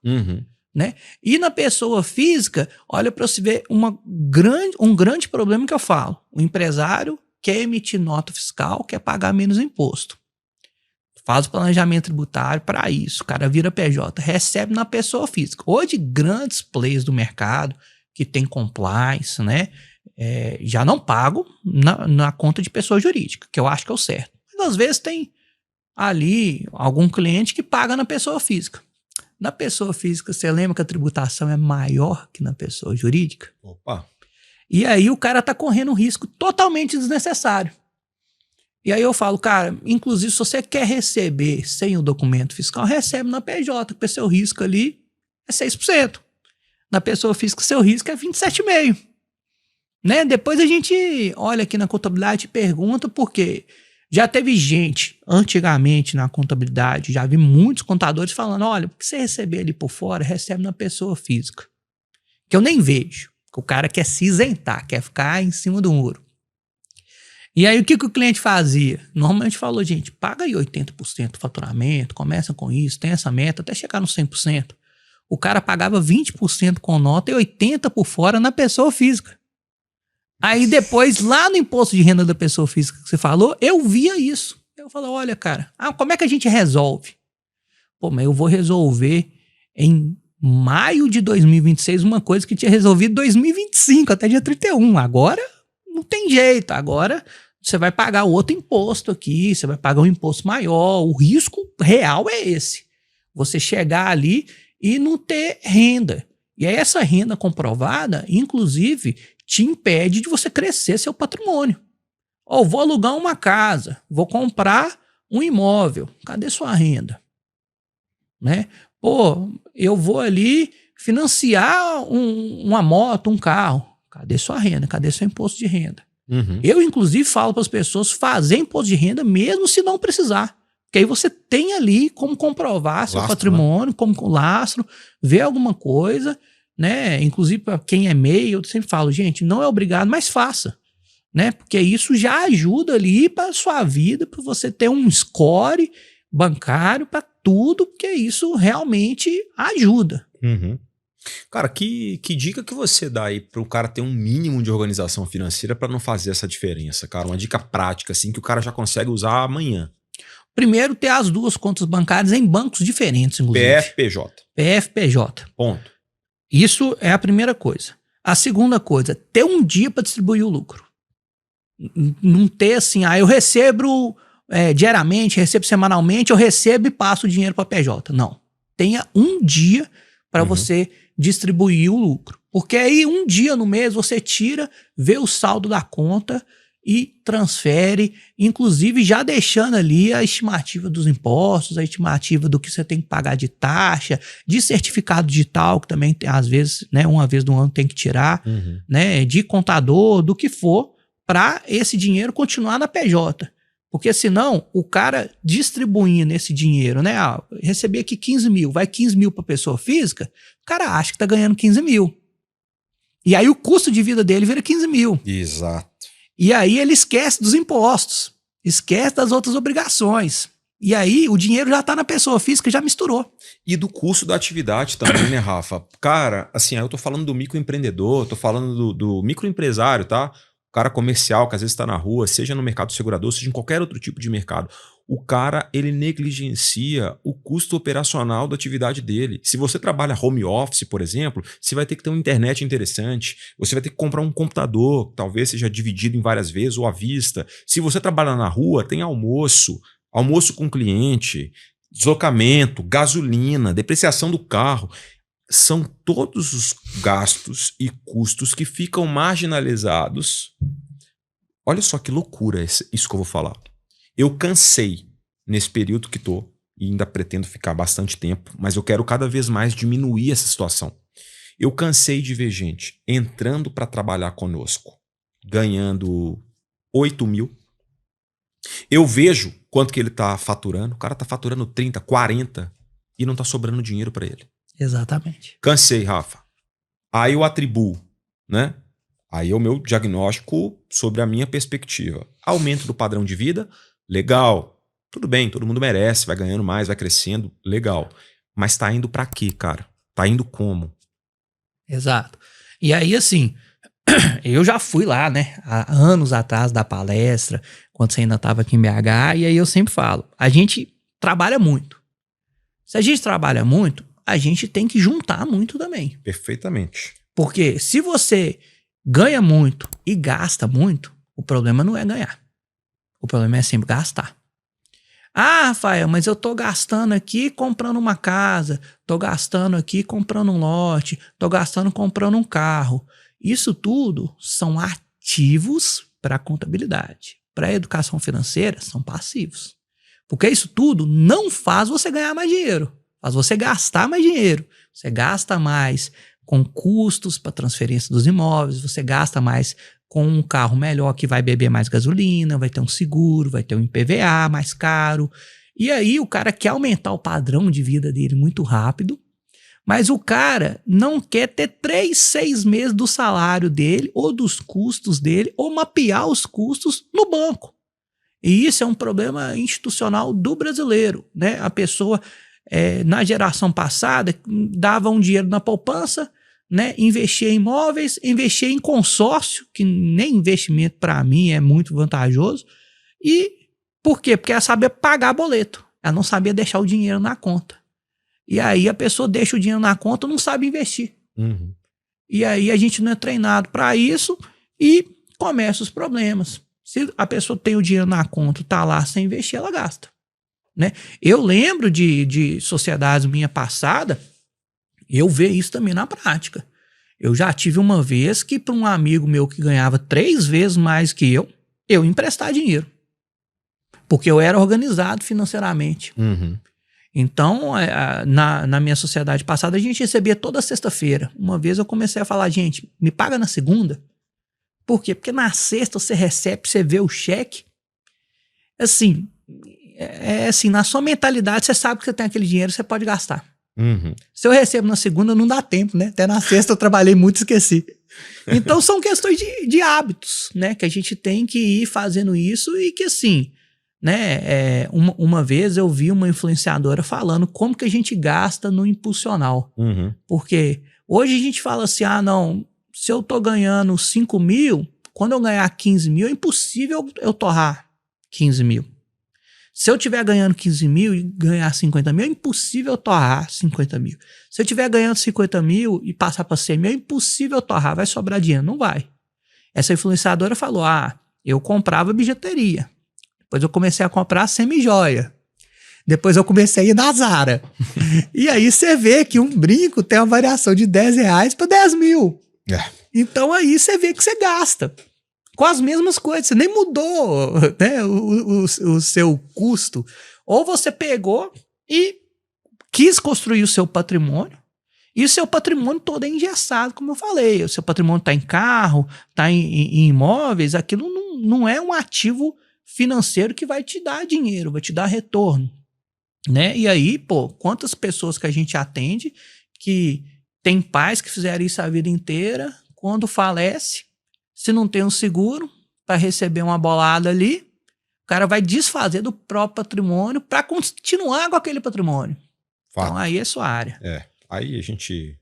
Né? E na pessoa física, olha para você ver um grande problema que eu falo. O empresário quer emitir nota fiscal, quer pagar menos imposto. Faz o planejamento tributário para isso. O cara vira PJ, recebe na pessoa física. Hoje, grandes players do mercado que tem compliance, né? Já não pago na conta de pessoa jurídica, que eu acho que é o certo. Mas às vezes tem ali algum cliente que paga na pessoa física. Na pessoa física, você lembra que a tributação é maior que na pessoa jurídica? Opa! E aí o cara tá correndo um risco totalmente desnecessário. E aí eu falo, cara, inclusive se você quer receber sem o documento fiscal, recebe na PJ, porque seu risco ali é 6%. Na pessoa física, seu risco é 27,5%. Né? Depois a gente olha aqui na contabilidade e pergunta, porque já teve gente, antigamente na contabilidade, já vi muitos contadores falando, olha, o que você receber ali por fora, recebe na pessoa física. Que eu nem vejo, que o cara quer se isentar, quer ficar em cima do muro. E aí o que o cliente fazia? Normalmente falou, gente, paga aí 80% do faturamento, começa com isso, tem essa meta, até chegar no 100%. O cara pagava 20% com nota e 80% por fora na pessoa física. Aí depois, lá no imposto de renda da pessoa física que você falou, eu via isso. Eu falei, olha, cara, como é que a gente resolve? Pô, mas eu vou resolver em maio de 2026 uma coisa que tinha resolvido em 2025, até dia 31. Agora não tem jeito, agora você vai pagar outro imposto aqui, você vai pagar um imposto maior. O risco real é esse. Você chegar ali e não ter renda. E aí essa renda comprovada, inclusive, te impede de você crescer seu patrimônio. Vou alugar uma casa, vou comprar um imóvel. Cadê sua renda? Né? Eu vou ali financiar uma moto, um carro. Cadê sua renda? Cadê seu imposto de renda? Eu, inclusive, falo para as pessoas fazer imposto de renda mesmo se não precisar. Porque aí você tem ali como comprovar seu patrimônio, como lastro, ver alguma coisa, né? Inclusive para quem é MEI, eu sempre falo, gente, não é obrigado, mas faça, né? Porque isso já ajuda ali para sua vida, para você ter um score bancário para tudo, porque isso realmente ajuda. Cara, que dica que você dá aí para o cara ter um mínimo de organização financeira para não fazer essa diferença, cara? Uma dica prática, assim, que o cara já consegue usar amanhã. Primeiro, ter as duas contas bancárias em bancos diferentes, inclusive. PFPJ. PFPJ. Ponto. Isso é a primeira coisa. A segunda coisa, ter um dia para distribuir o lucro. Não ter assim, eu recebo diariamente, recebo semanalmente, eu recebo e passo o dinheiro para PJ. Não. Tenha um dia para você distribuir o lucro. Porque aí um dia no mês você tira, vê o saldo da conta e transfere, inclusive já deixando ali a estimativa dos impostos, a estimativa do que você tem que pagar de taxa, de certificado digital, que também às vezes, né, uma vez no ano tem que tirar, né, de contador, do que for, para esse dinheiro continuar na PJ. Porque senão, o cara distribuindo esse dinheiro, né? Receber aqui 15 mil, vai 15 mil para pessoa física, o cara acha que tá ganhando 15 mil. E aí o custo de vida dele vira 15 mil. Exato. E aí ele esquece dos impostos, esquece das outras obrigações. E aí o dinheiro já tá na pessoa física, já misturou. E do custo da atividade também, né, Rafa? Cara, assim, eu tô falando do microempreendedor, tô falando do microempresário, tá? O cara comercial que às vezes está na rua, seja no mercado segurador, seja em qualquer outro tipo de mercado. O cara, ele negligencia o custo operacional da atividade dele. Se você trabalha home office, por exemplo, você vai ter que ter uma internet interessante, você vai ter que comprar um computador, talvez seja dividido em várias vezes ou à vista. Se você trabalha na rua, tem almoço com cliente, deslocamento, gasolina, depreciação do carro. São todos os gastos e custos que ficam marginalizados. Olha só que loucura isso que eu vou falar. Eu cansei nesse período que estou, e ainda pretendo ficar bastante tempo, mas eu quero cada vez mais diminuir essa situação. Eu cansei de ver gente entrando para trabalhar conosco, ganhando 8 mil. Eu vejo quanto que ele está faturando. O cara está faturando 30, 40 e não está sobrando dinheiro para ele. Exatamente. Cansei, Rafa. Aí eu atribuo, né? Aí é o meu diagnóstico sobre a minha perspectiva. Aumento do padrão de vida, legal. Tudo bem, todo mundo merece, vai ganhando mais, vai crescendo, legal. Mas tá indo pra quê, cara? Tá indo como? Exato. E aí, assim, eu já fui lá, né? Há anos atrás da palestra, quando você ainda estava aqui em BH, e aí eu sempre falo, a gente trabalha muito. Se a gente trabalha muito, a gente tem que juntar muito também. Perfeitamente. Porque se você ganha muito e gasta muito, o problema não é ganhar. O problema é sempre gastar. Ah, Rafael, mas eu tô gastando aqui comprando uma casa, tô gastando aqui comprando um lote, tô gastando comprando um carro. Isso tudo são ativos para a contabilidade. Para a educação financeira, são passivos. Porque isso tudo não faz você ganhar mais dinheiro. Faz você gastar mais dinheiro. Você gasta mais com custos para transferência dos imóveis, você gasta mais com um carro melhor que vai beber mais gasolina, vai ter um seguro, vai ter um IPVA mais caro. E aí o cara quer aumentar o padrão de vida dele muito rápido, mas o cara não quer ter 3, 6 meses do salário dele ou dos custos dele ou mapear os custos no banco. E isso é um problema institucional do brasileiro, né? A pessoa... na geração passada, dava um dinheiro na poupança, né? Investia em imóveis, investia em consórcio, que nem investimento para mim é muito vantajoso. E por quê? Porque ela sabia pagar boleto, ela não sabia deixar o dinheiro na conta. E aí a pessoa deixa o dinheiro na conta e não sabe investir. Uhum. E aí a gente não é treinado para isso e começa os problemas. Se a pessoa tem o dinheiro na conta e está lá sem investir, ela gasta. Né? Eu lembro de sociedades minha passada, eu ver isso também na prática. Eu já tive uma vez que para um amigo meu que ganhava 3 vezes mais que eu emprestar dinheiro. Porque eu era organizado financeiramente. Uhum. Então, na minha sociedade passada, a gente recebia toda sexta-feira. Uma vez eu comecei a falar, gente, me paga na segunda. Por quê? Porque na sexta você recebe, você vê o cheque. Assim... assim, na sua mentalidade, você sabe que você tem aquele dinheiro, você pode gastar. Uhum. Se eu recebo na segunda, não dá tempo, né? Até na sexta eu trabalhei muito e esqueci. Então, são questões de hábitos, né? Que a gente tem que ir fazendo isso e que, assim, né? Uma vez eu vi uma influenciadora falando como que a gente gasta no impulsional. Uhum. Porque hoje a gente fala assim, não, se eu tô ganhando 5 mil, quando eu ganhar 15 mil, é impossível eu torrar 15 mil. Se eu estiver ganhando 15 mil e ganhar 50 mil, é impossível eu torrar 50 mil. Se eu estiver ganhando 50 mil e passar para 100 mil, é impossível eu torrar, vai sobrar dinheiro. Não vai. Essa influenciadora falou, eu comprava bijuteria. Depois eu comecei a comprar semi-joia. Depois eu comecei a ir na Zara. E aí você vê que um brinco tem uma variação de R$10 para 10 mil. Então aí você vê que você gasta com as mesmas coisas. Você nem mudou, né, o seu custo. Ou você pegou e quis construir o seu patrimônio. E o seu patrimônio todo é engessado, como eu falei. O seu patrimônio está em carro, está em imóveis. Aquilo não é um ativo financeiro que vai te dar dinheiro, vai te dar retorno, né? E aí, pô, quantas pessoas que a gente atende que tem pais que fizeram isso a vida inteira, quando falece, se não tem um seguro para receber uma bolada ali, o cara vai desfazer do próprio patrimônio para continuar com aquele patrimônio. Fato. Então aí é sua área. Aí a gente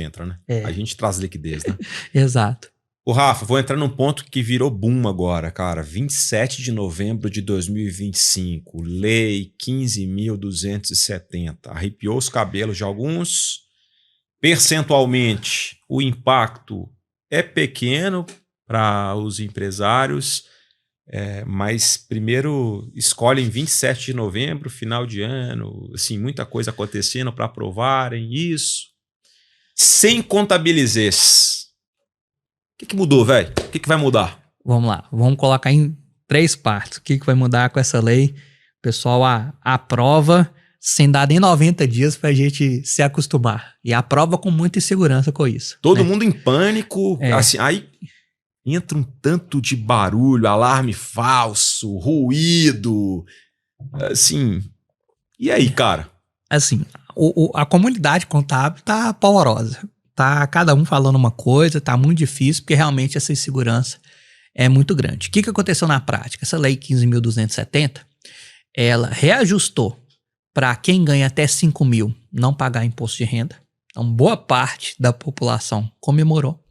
entra, né? A gente traz liquidez, né? Exato. Ô, Rafa, vou entrar num ponto que virou boom agora, cara. 27 de novembro de 2025, Lei 15.270. Arrepiou os cabelos de alguns. Percentualmente, o impacto é pequeno para os empresários, mas primeiro escolhem 27 de novembro, final de ano, assim, muita coisa acontecendo para aprovarem isso. Sem contabilizar. O que mudou, velho? O que vai mudar? Vamos lá, vamos colocar em 3 partes. O que vai mudar com essa lei? O pessoal aprova sem dar nem 90 dias pra gente se acostumar. E aprova com muita insegurança com isso. Todo mundo em pânico. Assim, aí entra um tanto de barulho, alarme falso, ruído. Assim. E aí, cara? Assim, a comunidade contábil tá pavorosa. Tá cada um falando uma coisa, tá muito difícil, porque realmente essa insegurança é muito grande. O que aconteceu na prática? Essa lei 15.270, ela reajustou para quem ganha até 5 mil não pagar imposto de renda. Então, boa parte da população comemorou.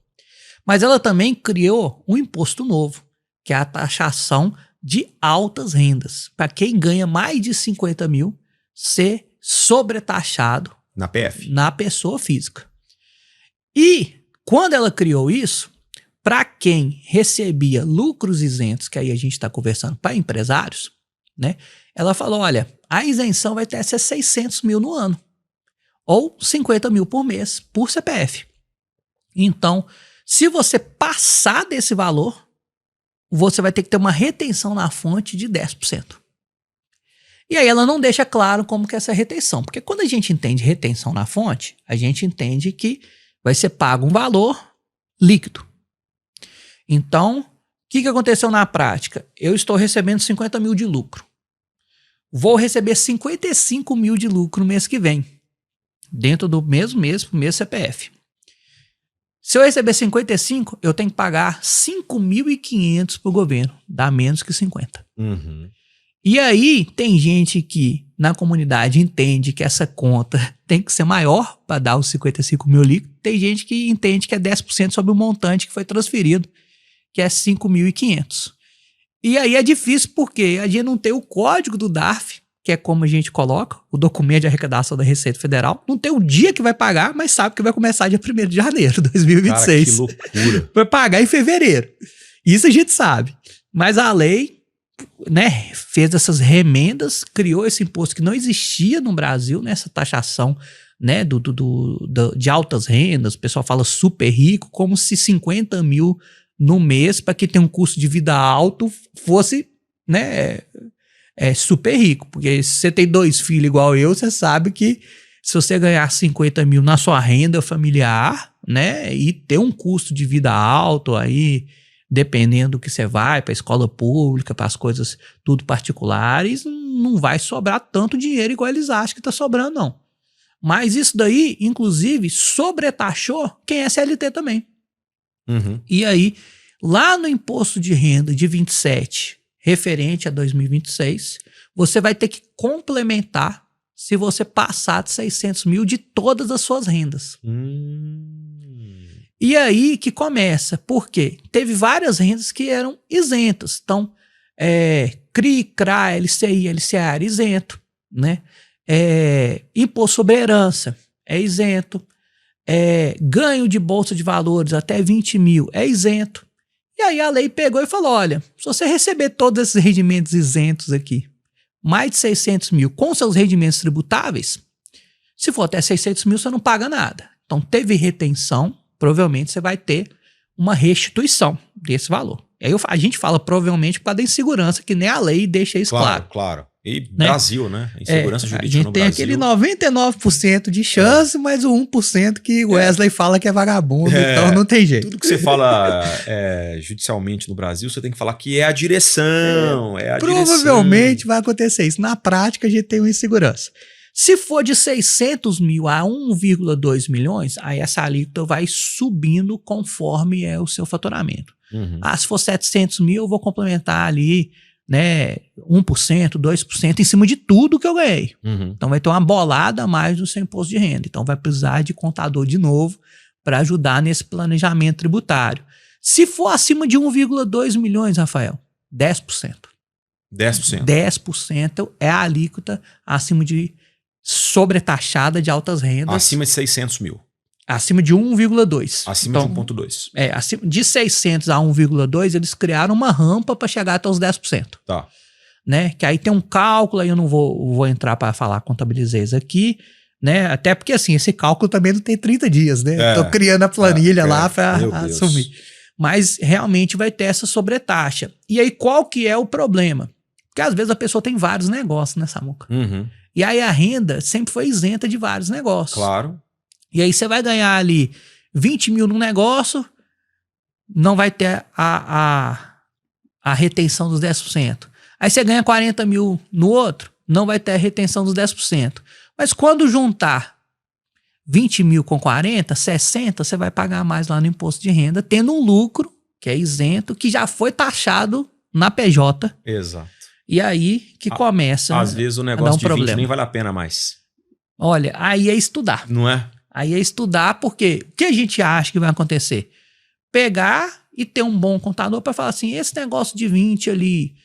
Mas ela também criou um imposto novo, que é a taxação de altas rendas. Para quem ganha mais de 50 mil, ser sobretaxado na PF, na pessoa física. E quando ela criou isso, para quem recebia lucros isentos, que aí a gente está conversando para empresários, né? Ela falou, olha, a isenção vai ter ser 600 mil no ano, ou 50 mil por mês, por CPF. Então, se você passar desse valor, você vai ter que ter uma retenção na fonte de 10%. E aí ela não deixa claro como que é essa retenção, porque quando a gente entende retenção na fonte, a gente entende que vai ser pago um valor líquido. Então, o que aconteceu na prática? Eu estou recebendo 50 mil de lucro. Vou receber 55 mil de lucro no mês que vem. Dentro do mesmo mês, pro mesmo CPF. Se eu receber 55, eu tenho que pagar 5.500 para o governo. Dá menos que 50. Uhum. E aí, tem gente que na comunidade entende que essa conta tem que ser maior para dar os 55 mil líquidos. Tem gente que entende que é 10% sobre o montante que foi transferido, que é 5.500. E aí é difícil porque a gente não tem o código do DARF, que é como a gente coloca, o documento de arrecadação da Receita Federal. Não tem o dia que vai pagar, mas sabe que vai começar dia 1º de janeiro de 2026. Cara, que loucura. Vai pagar em fevereiro. Isso a gente sabe. Mas a lei, né, fez essas remendas, criou esse imposto que não existia no Brasil, né, essa taxação, né, de altas rendas. O pessoal fala super rico, como se 50 mil no mês, para quem tem um custo de vida alto, fosse, né, super rico. Porque se você tem 2 filhos igual eu, você sabe que se você ganhar 50 mil na sua renda familiar, né, e ter um custo de vida alto aí, dependendo do que você vai, para a escola pública, para as coisas tudo particulares, não vai sobrar tanto dinheiro igual eles acham que está sobrando, não. Mas isso daí, inclusive, sobretaxou quem é CLT também. Uhum. E aí, lá no imposto de renda de 27, referente a 2026, você vai ter que complementar se você passar de 600 mil de todas as suas rendas. E aí que começa, porque teve várias rendas que eram isentas. Então, CRI, CRA, LCI, LCA era isento, né? Imposto sobre herança é isento. Ganho de bolsa de valores até 20 mil é isento. E aí a lei pegou e falou, olha, se você receber todos esses rendimentos isentos aqui, mais de 600 mil com seus rendimentos tributáveis, se for até 600 mil, você não paga nada. Então, teve retenção, provavelmente você vai ter uma restituição desse valor. Aí a gente fala provavelmente por causa da insegurança, que nem a lei deixa isso claro. Claro. E Brasil, né? Insegurança jurídica no Brasil. A gente tem aquele 99% de chance, mas o 1% que o Wesley fala que é vagabundo, então não tem jeito. Tudo que você fala judicialmente no Brasil, você tem que falar que é a direção. Provavelmente vai acontecer isso. Na prática, a gente tem uma insegurança. Se for de 600 mil a 1,2 milhões, aí essa alíquota vai subindo conforme é o seu faturamento. Se for 700 mil, eu vou complementar ali, né, 1%, 2% em cima de tudo que eu ganhei. Então vai ter uma bolada a mais do seu imposto de renda. Então vai precisar de contador de novo para ajudar nesse planejamento tributário. Se for acima de 1,2 milhões, Rafael, 10%. 10% é a alíquota acima de sobretaxada de altas rendas. Acima de 600 mil. Acima de 1,2. Acima de 1,2. De 600 a 1,2, eles criaram uma rampa para chegar até os 10%. Tá. Né? Que aí tem um cálculo, aí eu não vou entrar para falar, contabilizei isso aqui, né? Até porque assim, esse cálculo também não tem 30 dias, né? Tô criando a planilha lá para assumir. Mas realmente vai ter essa sobretaxa. E aí qual que é o problema? Porque às vezes a pessoa tem vários negócios, né, Samuca? E aí a renda sempre foi isenta de vários negócios. Claro. E aí você vai ganhar ali 20 mil num negócio, não vai ter a retenção dos 10%. Aí você ganha 40 mil no outro, não vai ter a retenção dos 10%. Mas quando juntar 20 mil com 40, 60, você vai pagar mais lá no imposto de renda, tendo um lucro, que é isento, que já foi taxado na PJ. Exato. E aí que começa às vezes o negócio de 20 nem vale a pena mais. Olha, aí é estudar. Não é? Aí é estudar porque o que a gente acha que vai acontecer? Pegar e ter um bom contador para falar assim, esse negócio de 20 ali,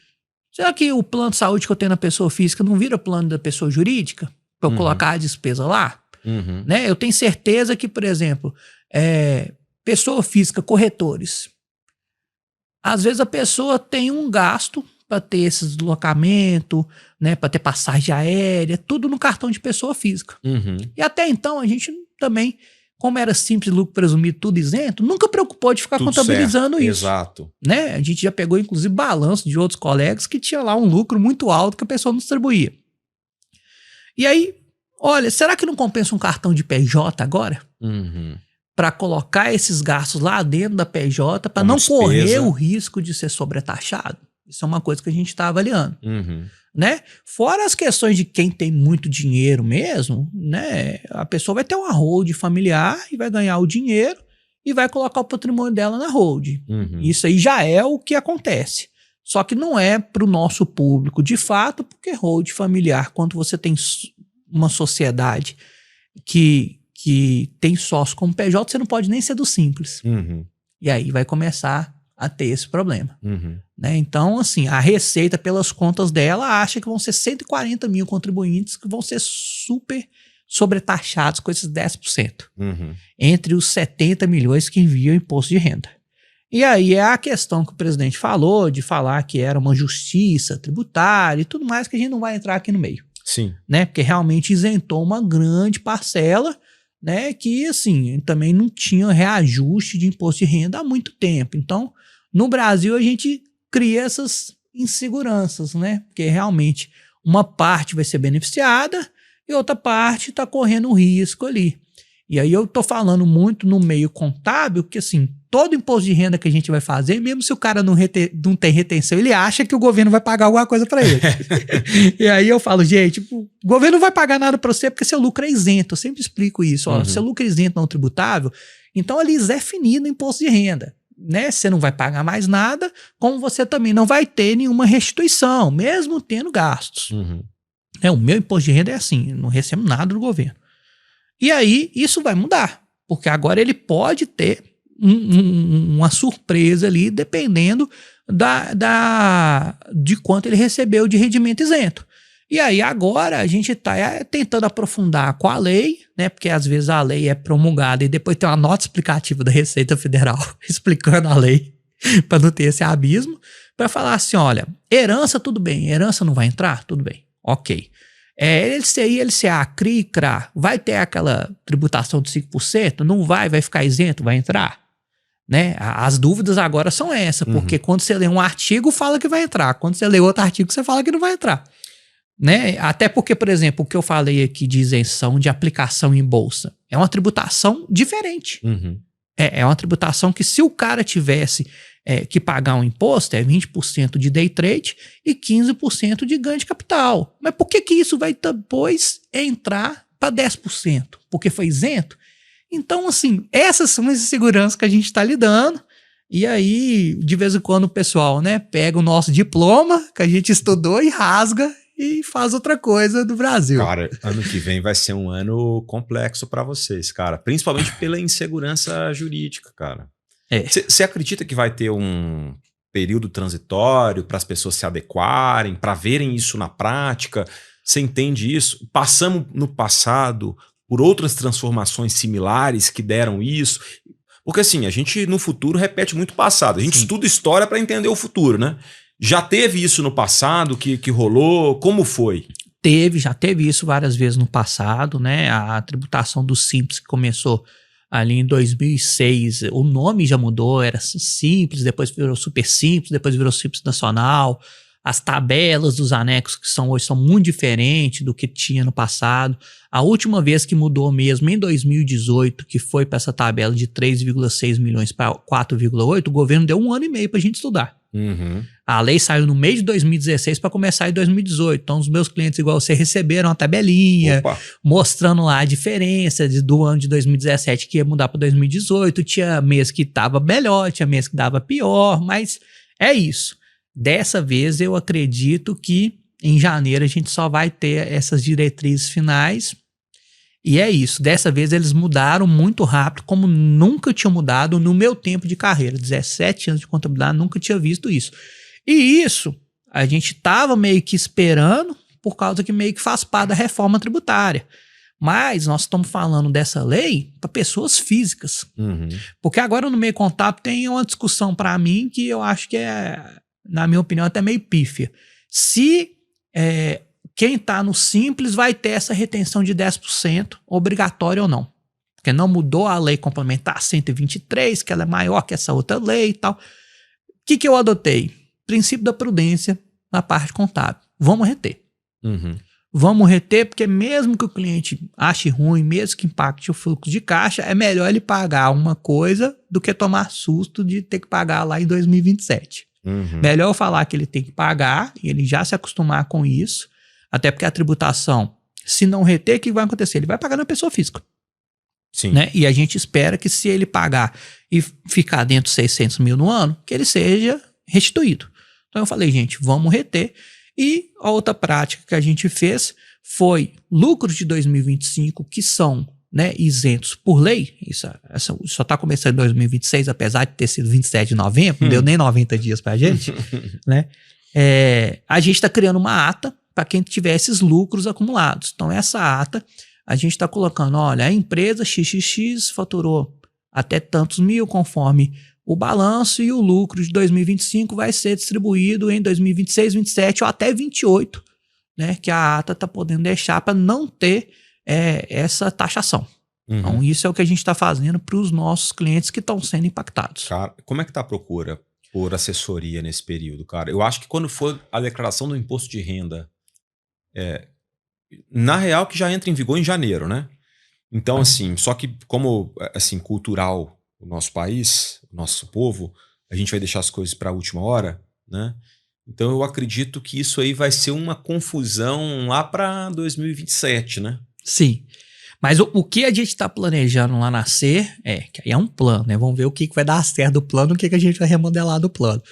será que o plano de saúde que eu tenho na pessoa física não vira plano da pessoa jurídica? Para eu colocar a despesa lá? Né? Eu tenho certeza que, por exemplo, pessoa física, corretores, às vezes a pessoa tem um gasto para ter esse deslocamento, né, para ter passagem aérea, tudo no cartão de pessoa física. E até então a gente também, como era simples, lucro presumido, tudo isento, nunca preocupou de ficar tudo contabilizando certo. Isso. Exato. Né? A gente já pegou inclusive balanço de outros colegas que tinha lá um lucro muito alto que a pessoa não distribuía. E aí, olha, será que não compensa um cartão de PJ agora? Para colocar esses gastos lá dentro da PJ para não correr o risco de ser sobretaxado? Isso é uma coisa que a gente está avaliando, né? Fora as questões de quem tem muito dinheiro mesmo, né? A pessoa vai ter uma hold familiar e vai ganhar o dinheiro e vai colocar o patrimônio dela na hold. Isso aí já é o que acontece. Só que não é para o nosso público de fato, porque hold familiar, quando você tem uma sociedade que tem sócio como PJ, você não pode nem ser do simples. E aí vai começar a ter esse problema. Né? Então, assim, a Receita, pelas contas dela, acha que vão ser 140 mil contribuintes que vão ser super sobretaxados com esses 10%. Entre os 70 milhões que enviam imposto de renda. E aí é a questão que o presidente falou, de falar que era uma justiça tributária e tudo mais, que a gente não vai entrar aqui no meio. Sim. Né? Porque realmente isentou uma grande parcela, né? Que, assim, também não tinha reajuste de imposto de renda há muito tempo. Então, no Brasil, a gente cria essas inseguranças, né? Porque realmente uma parte vai ser beneficiada e outra parte está correndo risco ali. E aí eu tô falando muito no meio contábil, que assim, todo imposto de renda que a gente vai fazer, mesmo se o cara não tem retenção, ele acha que o governo vai pagar alguma coisa para ele. E aí eu falo, gente, o governo não vai pagar nada para você porque seu lucro é isento. Eu sempre explico isso. Ó, seu lucro é isento não tributável, então ele é definido no imposto de renda. Né? Você não vai pagar mais nada, como você também não vai ter nenhuma restituição, mesmo tendo gastos. O meu imposto de renda é assim, eu não recebo nada do governo. E aí isso vai mudar, porque agora ele pode ter uma surpresa ali, dependendo de quanto ele recebeu de rendimento isento. E aí agora a gente está tentando aprofundar com a lei, né? Porque às vezes a lei é promulgada e depois tem uma nota explicativa da Receita Federal explicando a lei, para não ter esse abismo, para falar assim, olha, herança tudo bem, herança não vai entrar, tudo bem. Ok. LCI, LCA, CRI, CRA, vai ter aquela tributação de 5%? Não vai ficar isento, vai entrar? Né? As dúvidas agora são essas, porque quando você lê um artigo, fala que vai entrar. Quando você lê outro artigo, você fala que não vai entrar. Né? Até porque, por exemplo, o que eu falei aqui de isenção de aplicação em bolsa é uma tributação diferente. É uma tributação que, se o cara tivesse que pagar um imposto, é 20% de day trade e 15% de ganho de capital. Mas por que isso vai depois entrar para 10%? Porque foi isento? Então, assim, essas são as inseguranças que a gente está lidando. E aí, de vez em quando, o pessoal, né, pega o nosso diploma que a gente estudou e rasga e faz outra coisa do Brasil. Cara, ano que vem vai ser um ano complexo para vocês, cara. Principalmente pela insegurança jurídica, cara. Você acredita que vai ter um período transitório para as pessoas se adequarem, para verem isso na prática? Você entende isso? Passamos no passado por outras transformações similares que deram isso. Porque assim, a gente no futuro repete muito o passado. A gente estuda história para entender o futuro, né? Já teve isso no passado que rolou? Como foi? Já teve isso várias vezes no passado, né? A tributação do Simples que começou ali em 2006, o nome já mudou, era Simples, depois virou Super Simples, depois virou Simples Nacional. As tabelas dos anexos que são hoje são muito diferentes do que tinha no passado. A última vez que mudou mesmo, em 2018, que foi para essa tabela de 3,6 milhões para 4,8, o governo deu 1 ano e meio para a gente estudar. A lei saiu no meio de 2016 para começar em 2018. Então, os meus clientes, igual você, receberam uma tabelinha mostrando lá a diferença do ano de 2017 que ia mudar para 2018. Tinha mês que estava melhor, tinha mês que dava pior, mas é isso. Dessa vez, eu acredito que em janeiro a gente só vai ter essas diretrizes finais. E é isso. Dessa vez eles mudaram muito rápido, como nunca tinha mudado no meu tempo de carreira. 17 anos de contabilidade, nunca tinha visto isso. E isso a gente estava meio que esperando, por causa que meio que faz parte da reforma tributária. Mas nós estamos falando dessa lei para pessoas físicas. Porque agora no meio contábil tem uma discussão para mim que eu acho que é, na minha opinião, até meio pífia. Se quem está no Simples vai ter essa retenção de 10%, obrigatória ou não. Porque não mudou a lei complementar 123, que ela é maior que essa outra lei e tal. O que eu adotei? Princípio da prudência na parte contábil. Vamos reter. Vamos reter porque mesmo que o cliente ache ruim, mesmo que impacte o fluxo de caixa, é melhor ele pagar uma coisa do que tomar susto de ter que pagar lá em 2027. Melhor eu falar que ele tem que pagar e ele já se acostumar com isso. Até porque a tributação, se não reter, o que vai acontecer? Ele vai pagar na pessoa física. Sim. Né? E a gente espera que, se ele pagar e ficar dentro de 600 mil no ano, que ele seja restituído. Então eu falei, gente, vamos reter. E a outra prática que a gente fez foi lucros de 2025 que são, né, isentos por lei. Isso só está começando em 2026, apesar de ter sido 27 de novembro, não deu nem 90 dias para a gente. Né? A gente está criando uma ata para quem tiver esses lucros acumulados. Então, essa ata, a gente está colocando, olha, a empresa XXX faturou até tantos mil conforme o balanço e o lucro de 2025 vai ser distribuído em 2026, 27 ou até 28, né, que a ata está podendo deixar para não ter essa taxação. Então, isso é o que a gente está fazendo para os nossos clientes que estão sendo impactados. Cara, como é que está a procura por assessoria nesse período, cara? Eu acho que quando for a declaração do imposto de renda, na real que já entra em vigor em janeiro, né? Então, assim, só que como, assim, cultural o nosso país, o nosso povo, a gente vai deixar as coisas para a última hora, né? Então eu acredito que isso aí vai ser uma confusão lá para 2027, né? Sim. Mas o que a gente está planejando lá na SER que aí é um plano, né? Vamos ver o que vai dar certo do plano, o que a gente vai remodelar do plano.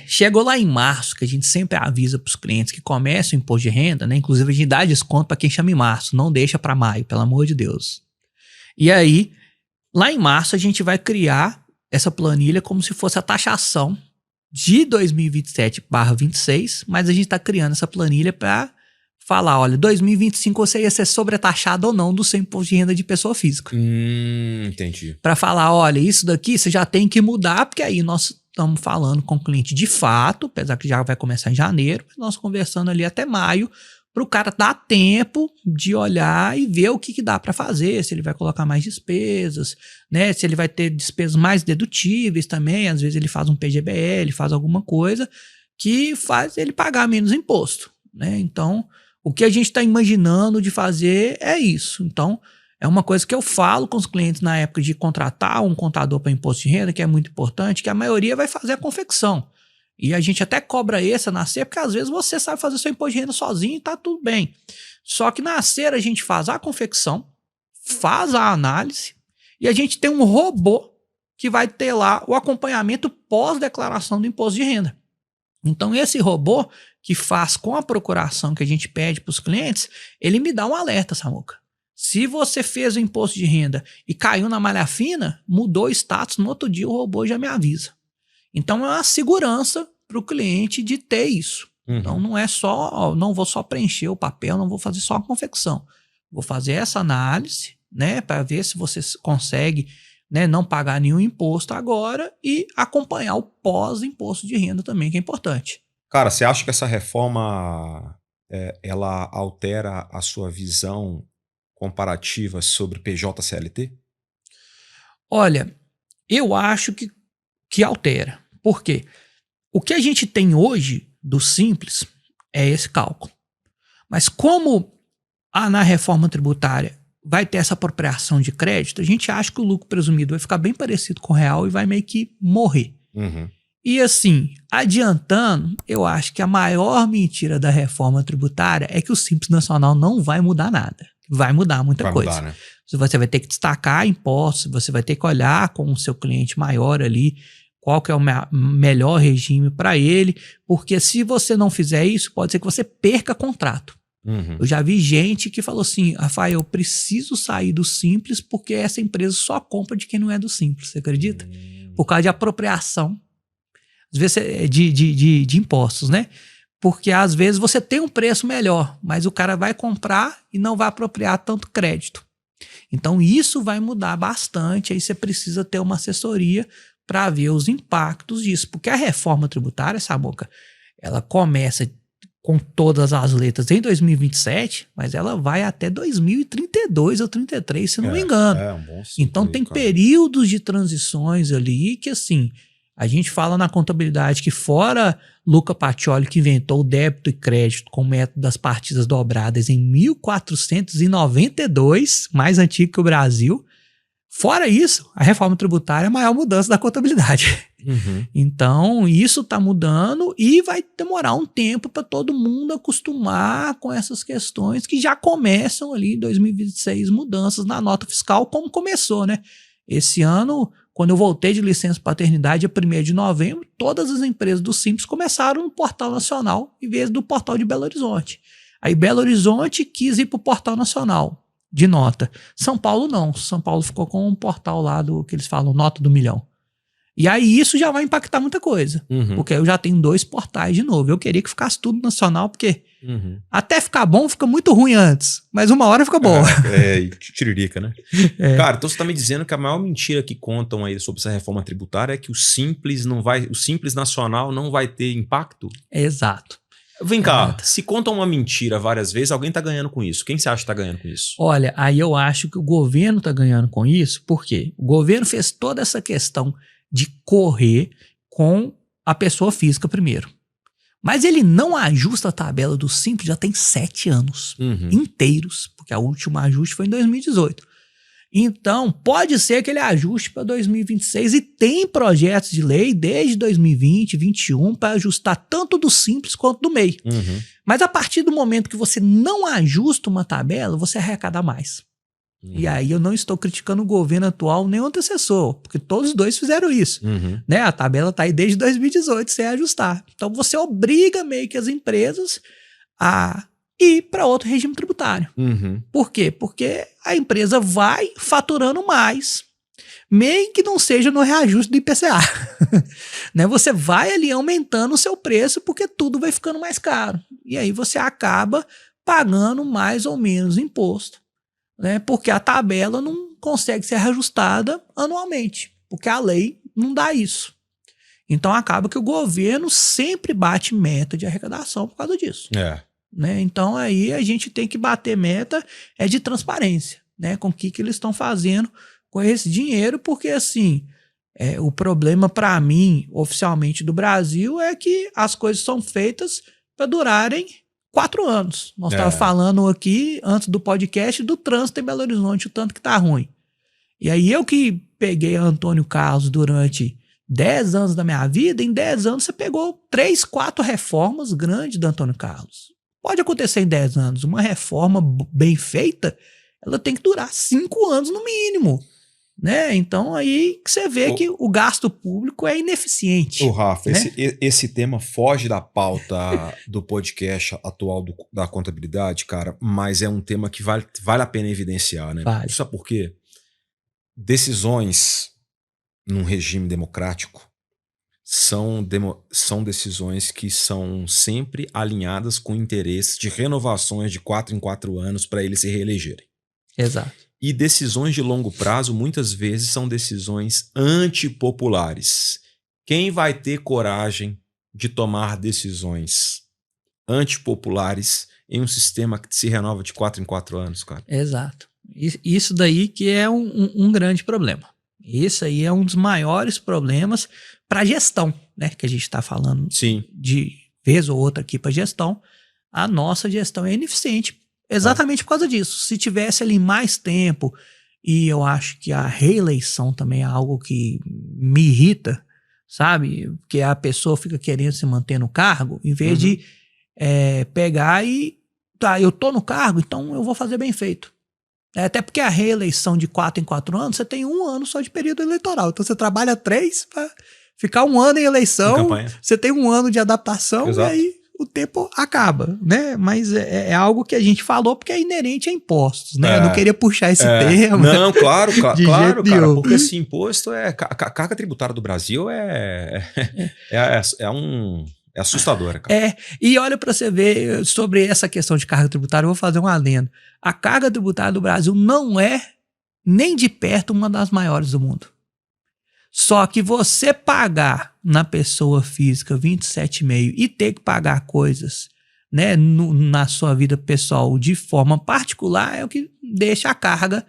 Chegou lá em março, que a gente sempre avisa para os clientes que começam o imposto de renda, né? Inclusive a gente dá desconto para quem chama em março, não deixa para maio, pelo amor de Deus. E aí, lá em março, a gente vai criar essa planilha como se fosse a taxação de 2027/26, mas a gente está criando essa planilha para falar, olha, 2025 você ia ser sobretaxado ou não do seu imposto de renda de pessoa física. Entendi. Para falar, olha, isso daqui você já tem que mudar, porque aí nós estamos falando com o cliente de fato, apesar que já vai começar em janeiro, nós conversando ali até maio, para o cara dar tempo de olhar e ver o que dá para fazer, se ele vai colocar mais despesas, né? Se ele vai ter despesas mais dedutíveis também, às vezes ele faz um PGBL, faz alguma coisa que faz ele pagar menos imposto, né? Então, o que a gente está imaginando de fazer é isso. Então, é uma coisa que eu falo com os clientes na época de contratar um contador para imposto de renda, que é muito importante, que a maioria vai fazer a confecção. E a gente até cobra esse na CER, porque às vezes você sabe fazer seu imposto de renda sozinho e tá tudo bem. Só que na CER a gente faz a confecção, faz a análise e a gente tem um robô que vai ter lá o acompanhamento pós-declaração do imposto de renda. Então esse robô que faz com a procuração que a gente pede para os clientes, ele me dá um alerta, Samuca. Se você fez o imposto de renda e caiu na malha fina, mudou o status, no outro dia o robô já me avisa. Então é uma segurança para o cliente de ter isso. Então não é só, não vou só preencher o papel, não vou fazer só a confecção. Vou fazer essa análise, né, para ver se você consegue, né, não pagar nenhum imposto agora e acompanhar o pós-imposto de renda também, que é importante. Cara, você acha que essa reforma ela altera a sua visão comparativa sobre PJ-CLT? Olha, eu acho que altera. Por quê? O que a gente tem hoje do Simples é esse cálculo. Mas como na reforma tributária vai ter essa apropriação de crédito, a gente acha que o lucro presumido vai ficar bem parecido com o real e vai meio que morrer. E assim, adiantando, eu acho que a maior mentira da reforma tributária é que o Simples Nacional não vai mudar nada. Vai mudar muita coisa. Mudar, né? Você vai ter que destacar impostos, você vai ter que olhar com o seu cliente maior ali, qual que é o melhor regime para ele, porque se você não fizer isso, pode ser que você perca contrato. Eu já vi gente que falou assim, Rafael, eu preciso sair do Simples porque essa empresa só compra de quem não é do Simples, você acredita? Por causa de apropriação, às vezes de impostos, né? Porque às vezes você tem um preço melhor, mas o cara vai comprar e não vai apropriar tanto crédito. Então isso vai mudar bastante, aí você precisa ter uma assessoria para ver os impactos disso, porque a reforma tributária, Samuca, ela começa com todas as letras em 2027, mas ela vai até 2032 ou 33, se não me engano. Então tem períodos de transições ali que assim, a gente fala na contabilidade que fora Luca Pacioli, que inventou o débito e crédito com o método das partidas dobradas em 1492, mais antigo que o Brasil. Fora isso, a reforma tributária é a maior mudança da contabilidade. Então, isso está mudando e vai demorar um tempo para todo mundo acostumar com essas questões que já começam ali em 2026, mudanças na nota fiscal, como começou, né? Esse ano, quando eu voltei de licença paternidade, a 1º de novembro, todas as empresas do Simples começaram no Portal Nacional em vez do Portal de Belo Horizonte. Aí Belo Horizonte quis ir para o Portal Nacional de nota. São Paulo não. São Paulo ficou com um portal lá do que eles falam, nota do milhão. E aí isso já vai impactar muita coisa. Porque eu já tenho 2 portais de novo. Eu queria que ficasse tudo nacional, porque até ficar bom fica muito ruim antes. Mas uma hora fica bom. Tiririca, né? Cara, então você tá me dizendo que a maior mentira que contam aí sobre essa reforma tributária é que o Simples Nacional não vai ter impacto? Exato. Vem cá, se contam uma mentira várias vezes, alguém tá ganhando com isso. Quem você acha que tá ganhando com isso? Olha, aí eu acho que o governo tá ganhando com isso, porque o governo fez toda essa questão de correr com a pessoa física primeiro. Mas ele não ajusta a tabela do Simples já tem 7 anos inteiros, porque o último ajuste foi em 2018. Então, pode ser que ele ajuste para 2026 e tem projetos de lei desde 2020, 2021 para ajustar tanto do Simples quanto do MEI. Mas a partir do momento que você não ajusta uma tabela, você arrecada mais. E aí eu não estou criticando o governo atual nem o antecessor, porque todos os dois fizeram isso. Né? A tabela está aí desde 2018 sem ajustar. Então você obriga meio que as empresas a ir para outro regime tributário. Por quê? Porque a empresa vai faturando mais, meio que não seja no reajuste do IPCA. Né? Você vai ali aumentando o seu preço porque tudo vai ficando mais caro. E aí você acaba pagando mais ou menos imposto, né? Porque a tabela não consegue ser reajustada anualmente, porque a lei não dá isso. Então acaba que o governo sempre bate meta de arrecadação por causa disso. né? Então aí a gente tem que bater meta de transparência, né? Com o que eles estão fazendo com esse dinheiro, porque assim, o problema para mim, oficialmente do Brasil, é que as coisas são feitas para durarem 4 anos. Nós estávamos falando aqui, antes do podcast, do trânsito em Belo Horizonte, o tanto que tá ruim. E aí eu que peguei Antônio Carlos durante 10 anos da minha vida, em 10 anos você pegou 3, 4 reformas grandes do Antônio Carlos. Pode acontecer em 10 anos. Uma reforma bem feita, ela tem que durar 5 anos no mínimo. Né? Então aí que você vê que o gasto público é ineficiente. Ô Rafa, né? esse tema foge da pauta do podcast atual da contabilidade, cara, mas é um tema que vale a pena evidenciar, né? Vale. Sabe por quê? Decisões num regime democrático são decisões que são sempre alinhadas com interesses de renovações de 4 em 4 anos para eles se reelegerem. Exato. E decisões de longo prazo, muitas vezes, são decisões antipopulares. Quem vai ter coragem de tomar decisões antipopulares em um sistema que se renova de 4 em 4 anos, cara? Exato. Isso daí que é um grande problema. Isso aí é um dos maiores problemas para a gestão, né? Que a gente está falando. Sim. De vez ou outra aqui para gestão. A nossa gestão é ineficiente. Exatamente por causa disso. Se tivesse ali mais tempo, e eu acho que a reeleição também é algo que me irrita, sabe? Porque a pessoa fica querendo se manter no cargo, em vez de pegar e... Tá, eu tô no cargo, então eu vou fazer bem feito. Até porque a reeleição de 4 em 4 anos, você tem 1 ano só de período eleitoral. Então você trabalha 3 para ficar 1 ano em eleição, você tem 1 ano de adaptação. Exato. E aí o tempo acaba, né? Mas é algo que a gente falou porque é inerente a impostos, né? Eu não queria puxar esse tema. Não, claro, cara, porque esse imposto a carga tributária do Brasil é assustadora, cara. E olha para você ver sobre essa questão de carga tributária, eu vou fazer um adendo. A carga tributária do Brasil não é nem de perto uma das maiores do mundo. Só que você pagar na pessoa física 27,5 e ter que pagar coisas, né, na sua vida pessoal de forma particular é o que deixa a carga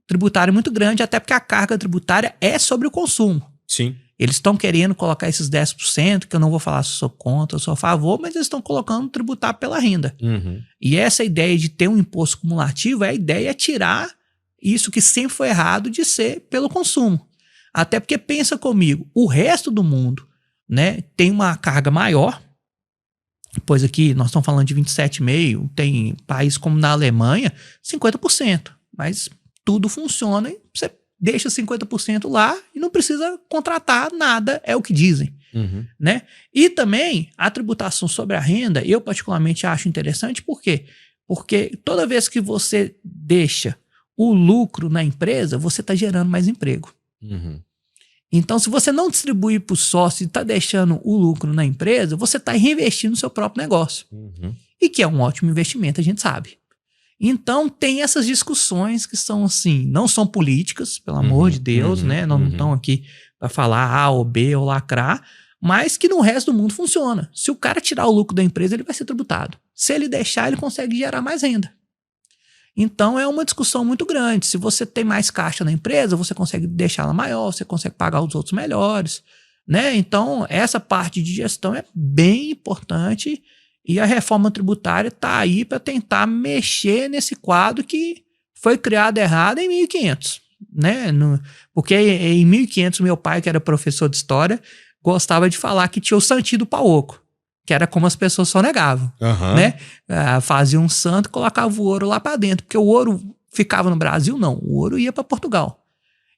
tributária muito grande, até porque a carga tributária é sobre o consumo. Sim. Eles estão querendo colocar esses 10%, que eu não vou falar se sou contra ou sou a favor, mas eles estão colocando tributar pela renda. Uhum. E essa ideia de ter um imposto cumulativo, a ideia é tirar isso que sempre foi errado de ser pelo consumo. Até porque pensa comigo, o resto do mundo, né, tem uma carga maior, pois aqui nós estamos falando de 27,5%, tem países como na Alemanha, 50%, mas tudo funciona e você deixa 50% lá e não precisa contratar nada, é o que dizem. Uhum. Né? E também a tributação sobre a renda, eu particularmente acho interessante, por quê? Porque toda vez que você deixa o lucro na empresa, você está gerando mais emprego. Uhum. Então, se você não distribuir para o sócio e está deixando o lucro na empresa, você está reinvestindo no seu próprio negócio. Uhum. E que é um ótimo investimento, a gente sabe. Então, tem essas discussões que são assim, não são políticas, pelo amor de Deus, né? Nós não estamos aqui para falar A ou B ou lacrar, mas que no resto do mundo funciona. Se o cara tirar o lucro da empresa, ele vai ser tributado. Se ele deixar, ele consegue gerar mais renda. Então, é uma discussão muito grande. Se você tem mais caixa na empresa, você consegue deixá-la maior, você consegue pagar os outros melhores, né? Então, essa parte de gestão é bem importante e a reforma tributária está aí para tentar mexer nesse quadro que foi criado errado em 1500, né? Porque em 1500, meu pai, que era professor de história, gostava de falar que tinha o santinho do pauoco, que era como as pessoas sonegavam, né? Fazia um santo e colocava o ouro lá para dentro, porque o ouro ficava no Brasil, não, o ouro ia para Portugal.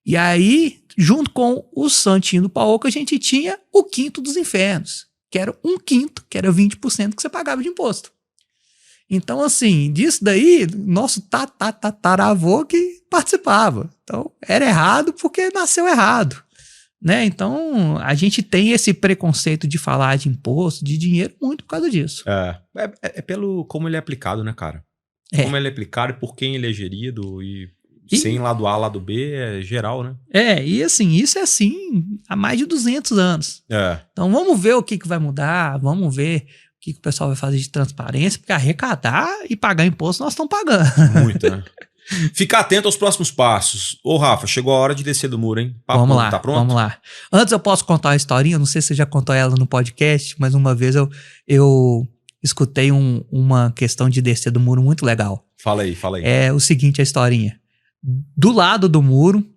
E aí, junto com o santinho do pauoco, a gente tinha o quinto dos infernos, que era 1/5, que era 20% que você pagava de imposto. Então, assim, disso daí, nosso tataravô que participava. Então, era errado porque nasceu errado. Né? Então, a gente tem esse preconceito de falar de imposto, de dinheiro, muito por causa disso. É pelo como ele é aplicado, né, cara? Como ele é aplicado e por quem ele é gerido e sem lado A, lado B, é geral, né? E assim, isso é assim há mais de 200 anos. Então, vamos ver o que vai mudar, vamos ver que o pessoal vai fazer de transparência? Porque arrecadar e pagar imposto nós estamos pagando. Muito, né? Fica atento aos próximos passos. Ô, Rafa, chegou a hora de descer do muro, hein? Vamos lá, tá pronto? vamos lá. Antes eu posso contar uma historinha, não sei se você já contou ela no podcast, mas uma vez eu escutei uma questão de descer do muro muito legal. Fala aí, fala aí. É o seguinte, a historinha. Do lado do muro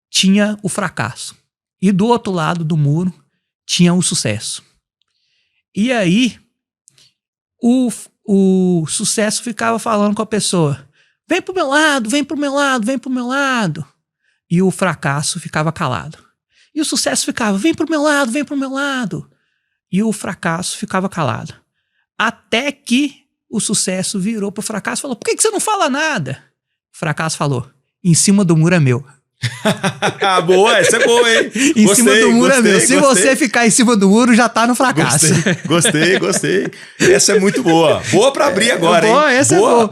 tinha o fracasso. E do outro lado do muro tinha o sucesso. E aí, o sucesso ficava falando com a pessoa: vem pro meu lado, vem pro meu lado, vem pro meu lado. E o fracasso ficava calado. E o sucesso ficava: vem pro meu lado, vem pro meu lado. E o fracasso ficava calado. Até que o sucesso virou pro fracasso e falou: por que você não fala nada? O fracasso falou: em cima do muro é meu. Boa, essa é boa, hein? Em cima do muro é meu. Se você ficar em cima do muro, já tá no fracasso. Gostei. Essa é muito boa. Boa pra abrir agora, hein? Essa é boa.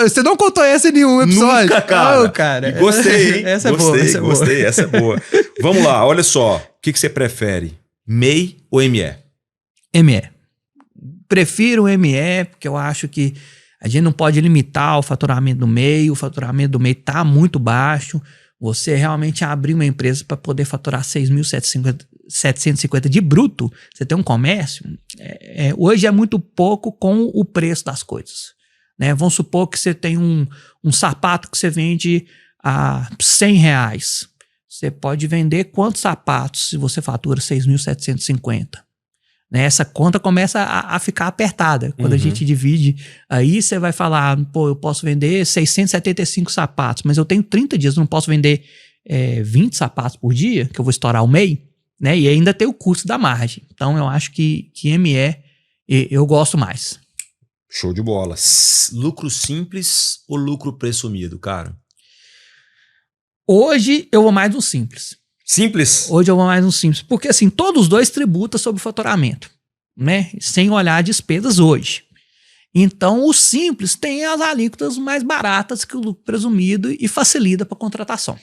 Você não contou essa em nenhum episódio? Nunca, cara. Oh, cara. Gostei, hein? Essa é boa. Essa é boa. Vamos lá, olha só. O que você prefere? MEI ou ME? ME. Prefiro o ME, porque eu acho que a gente não pode limitar o faturamento do MEI. O faturamento do MEI tá muito baixo. Você realmente abrir uma empresa para poder faturar 6.750 de bruto, você tem um comércio, hoje é muito pouco com o preço das coisas. Né? Vamos supor que você tem um sapato que você vende a R$100. Você pode vender quantos sapatos se você fatura 6.750? Né? Essa conta começa a ficar apertada. Quando a gente divide, aí você vai falar: pô, eu posso vender 675 sapatos, mas eu tenho 30 dias, eu não posso vender 20 sapatos por dia, que eu vou estourar o MEI, né? E ainda tem o custo da margem. Então eu acho que ME eu gosto mais. Show de bola. Lucro simples ou lucro presumido, cara? Hoje eu vou mais no simples. Simples? Hoje eu vou mais no simples. Porque assim, todos os dois tributam sobre o faturamento, né? Sem olhar despesas hoje. Então o simples tem as alíquotas mais baratas que o lucro presumido e facilita para contratação.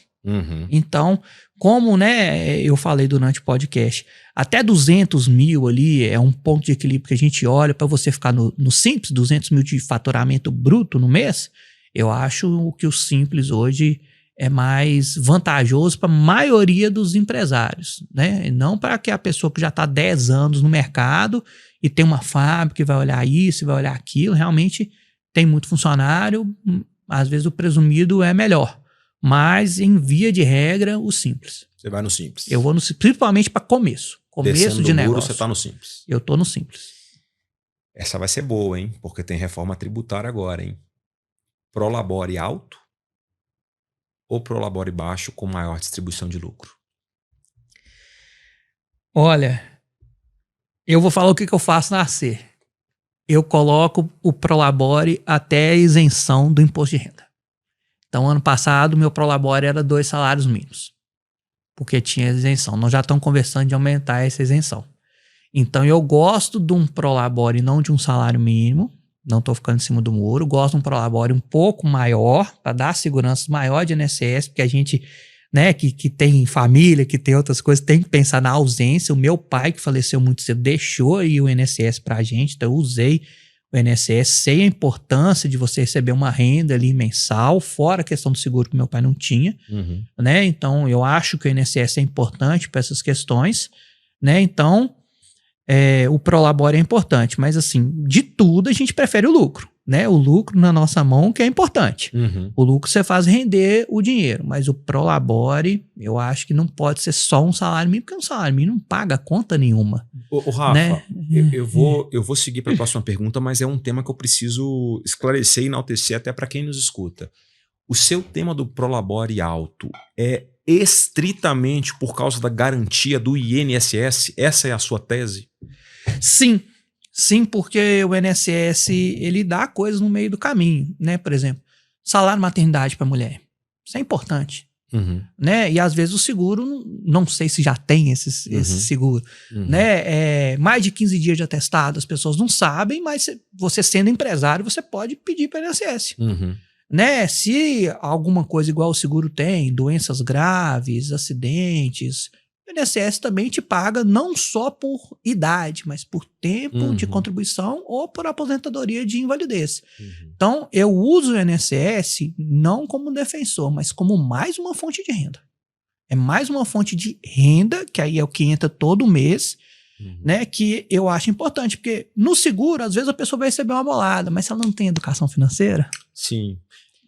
Então, como, né, eu falei durante o podcast, até 200 mil ali é um ponto de equilíbrio que a gente olha para você ficar no simples, 200 mil de faturamento bruto no mês. Eu acho que o simples hoje é mais vantajoso para a maioria dos empresários, né? Não para que a pessoa que já está 10 anos no mercado e tem uma fábrica que vai olhar isso e vai olhar aquilo. Realmente tem muito funcionário, às vezes o presumido é melhor, mas em via de regra o simples. Você vai no simples. Eu vou no simples, principalmente para começo Descendo de do muro, negócio. você tá no simples. Eu tô no simples. Essa vai ser boa, hein? Porque tem reforma tributária agora, hein? Prolabore alto ou prolabore baixo com maior distribuição de lucro? Olha, eu vou falar o que eu faço na C. Eu coloco o prolabore até a isenção do imposto de renda. Então, ano passado, meu prolabore era 2 salários mínimos, porque tinha isenção. Nós já estamos conversando de aumentar essa isenção. Então, eu gosto de um prolabore não de um salário mínimo, não estou ficando em cima do muro, gosto de um prolabore um pouco maior, para dar segurança maior de INSS, porque a gente, né, que tem família, que tem outras coisas, tem que pensar na ausência. O meu pai, que faleceu muito cedo, deixou aí o INSS para a gente, então eu usei o INSS, sei a importância de você receber uma renda ali mensal, fora a questão do seguro que meu pai não tinha, né? Então, eu acho que o INSS é importante para essas questões, né? Então, o prolabore é importante, mas assim, de tudo a gente prefere o lucro, né? O lucro na nossa mão que é importante. O lucro você faz render o dinheiro, mas o prolabore eu acho que não pode ser só um salário mínimo, porque um salário mínimo não paga conta nenhuma. Ô Rafa, né? eu vou seguir para a próxima pergunta, mas é um tema que eu preciso esclarecer e enaltecer até para quem nos escuta. O seu tema do prolabore alto é estritamente por causa da garantia do INSS? Essa é a sua tese? Sim, porque o INSS ele dá coisas no meio do caminho, né? Por exemplo, salário maternidade para mulher. Isso é importante. Né? E às vezes o seguro, não sei se já tem esse seguro, né? Mais de 15 dias de atestado, as pessoas não sabem, mas você sendo empresário, você pode pedir para o INSS. Né? Se alguma coisa igual o seguro tem, doenças graves, acidentes, o INSS também te paga não só por idade, mas por tempo de contribuição ou por aposentadoria de invalidez. Então, eu uso o INSS não como defensor, mas como mais uma fonte de renda. É mais uma fonte de renda, que aí é o que entra todo mês, né, que eu acho importante, porque no seguro, às vezes a pessoa vai receber uma bolada, mas se ela não tem educação financeira... Sim.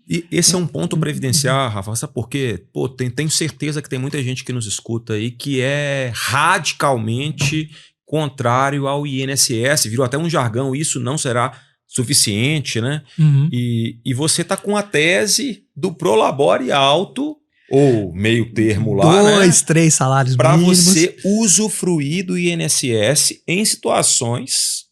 E esse é um ponto para evidenciar, Rafa, sabe por quê? Pô, tenho certeza que tem muita gente que nos escuta aí que é radicalmente contrário ao INSS, virou até um jargão, isso não será suficiente, né? E você tá com a tese do Prolabore alto, ou meio termo lá, 2, 3 salários para mínimos. você usufruir do INSS em situações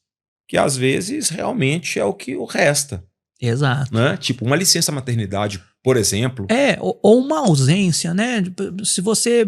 que às vezes realmente é o que o resta. Exato. Né? Tipo, uma licença maternidade, por exemplo. Ou uma ausência, né? Se você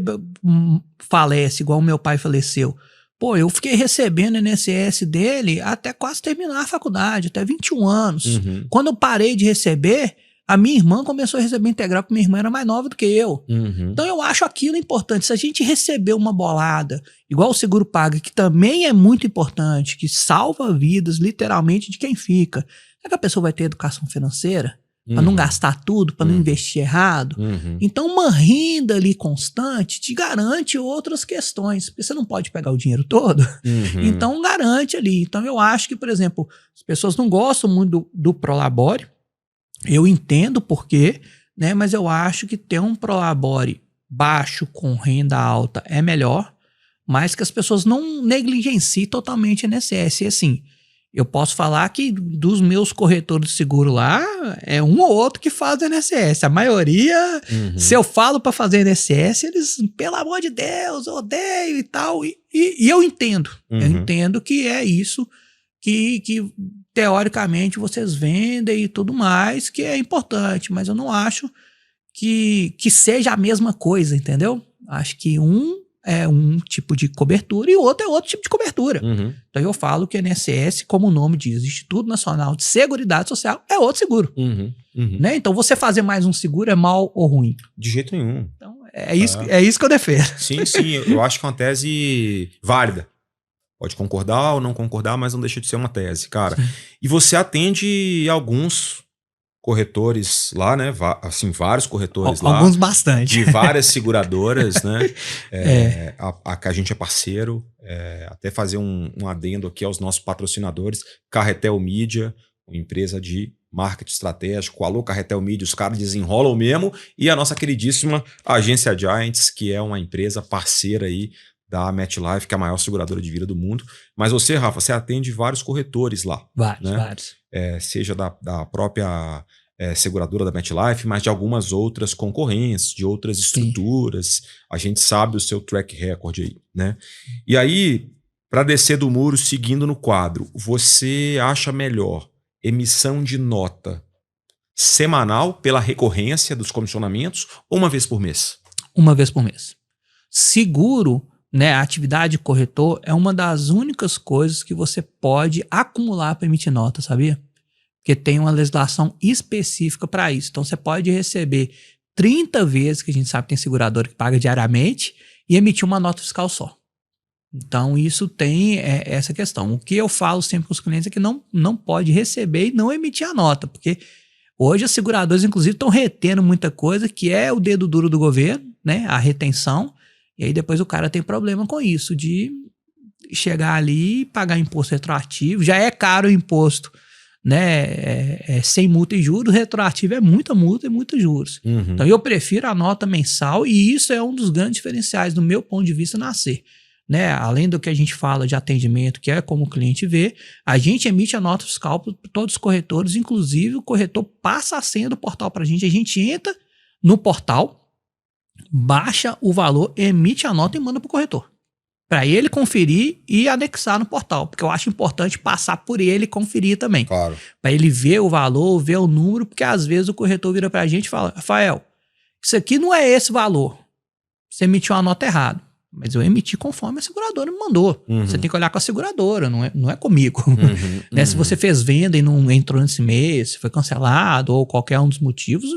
falece, igual o meu pai faleceu, pô, eu fiquei recebendo o INSS dele até quase terminar a faculdade, até 21 anos. Quando eu parei de receber, a minha irmã começou a receber integral, porque minha irmã era mais nova do que eu. Então eu acho aquilo importante. Se a gente receber uma bolada, igual o seguro paga, que também é muito importante, que salva vidas, literalmente, de quem fica. Será que a pessoa vai ter educação financeira? Para não gastar tudo, para não investir errado? Então uma renda ali constante te garante outras questões, porque você não pode pegar o dinheiro todo. Então garante ali. Então eu acho que, por exemplo, as pessoas não gostam muito do Prolabore. Eu entendo por quê, né? Mas eu acho que ter um Prolabore baixo com renda alta é melhor, mas que as pessoas não negligenciem totalmente o INSS. E assim, eu posso falar que dos meus corretores de seguro lá, é um ou outro que faz o INSS. A maioria, se eu falo para fazer INSS, eles, pelo amor de Deus, eu odeio e tal. E eu entendo. Eu entendo que é isso que teoricamente vocês vendem e tudo mais, que é importante. Mas eu não acho que seja a mesma coisa, entendeu? Acho que um é um tipo de cobertura e o outro é outro tipo de cobertura. Então eu falo que o INSS, como o nome diz, Instituto Nacional de Seguridade Social, é outro seguro. Né? Então você fazer mais um seguro é mal ou ruim? De jeito nenhum. Então é isso que eu defendo. Sim, eu acho que é uma tese válida. Pode concordar ou não concordar, mas não deixa de ser uma tese, cara. E você atende alguns corretores lá, né? Assim, vários corretores lá. Alguns bastante. De várias seguradoras, né? A que a gente é parceiro. Até fazer um adendo aqui aos nossos patrocinadores. Carretel Mídia, uma empresa de marketing estratégico. Alô, Carretel Mídia, os caras desenrolam mesmo. E a nossa queridíssima Agência Giants, que é uma empresa parceira aí da MetLife, que é a maior seguradora de vida do mundo. Mas você, Rafa, você atende vários corretores lá. Vários. Seja da própria seguradora da MetLife, mas de algumas outras concorrentes, de outras estruturas. A gente sabe o seu track record aí, né? E aí, para descer do muro, seguindo no quadro, você acha melhor emissão de nota semanal pela recorrência dos comissionamentos ou uma vez por mês? Uma vez por mês. Seguro, né, a atividade de corretor é uma das únicas coisas que você pode acumular para emitir nota, sabia? Porque tem uma legislação específica para isso. Então você pode receber 30 vezes, que a gente sabe que tem segurador que paga diariamente, e emitir uma nota fiscal só. Então isso tem essa questão. O que eu falo sempre com os clientes é que não pode receber e não emitir a nota, porque hoje as seguradoras, inclusive, estão retendo muita coisa, que é o dedo duro do governo, né, a retenção. E aí depois o cara tem problema com isso, de chegar ali e pagar imposto retroativo. Já é caro o imposto, né? Sem multa e juros, retroativo é muita multa e muitos juros. Então eu prefiro a nota mensal, e isso é um dos grandes diferenciais do meu ponto de vista na Ser. Né? Além do que a gente fala de atendimento, que é como o cliente vê, a gente emite a nota fiscal para todos os corretores, inclusive o corretor passa a senha do portal para a gente entra no portal, baixa o valor, emite a nota e manda para o corretor, para ele conferir e anexar no portal, porque eu acho importante passar por ele e conferir também, claro, para ele ver o valor, ver o número, porque às vezes o corretor vira para a gente e fala: Rafael, isso aqui não é esse valor, você emitiu uma nota errada, mas eu emiti conforme a seguradora me mandou. Você tem que olhar com a seguradora, não é comigo. Né? Se você fez venda e não entrou nesse mês, se foi cancelado ou qualquer um dos motivos,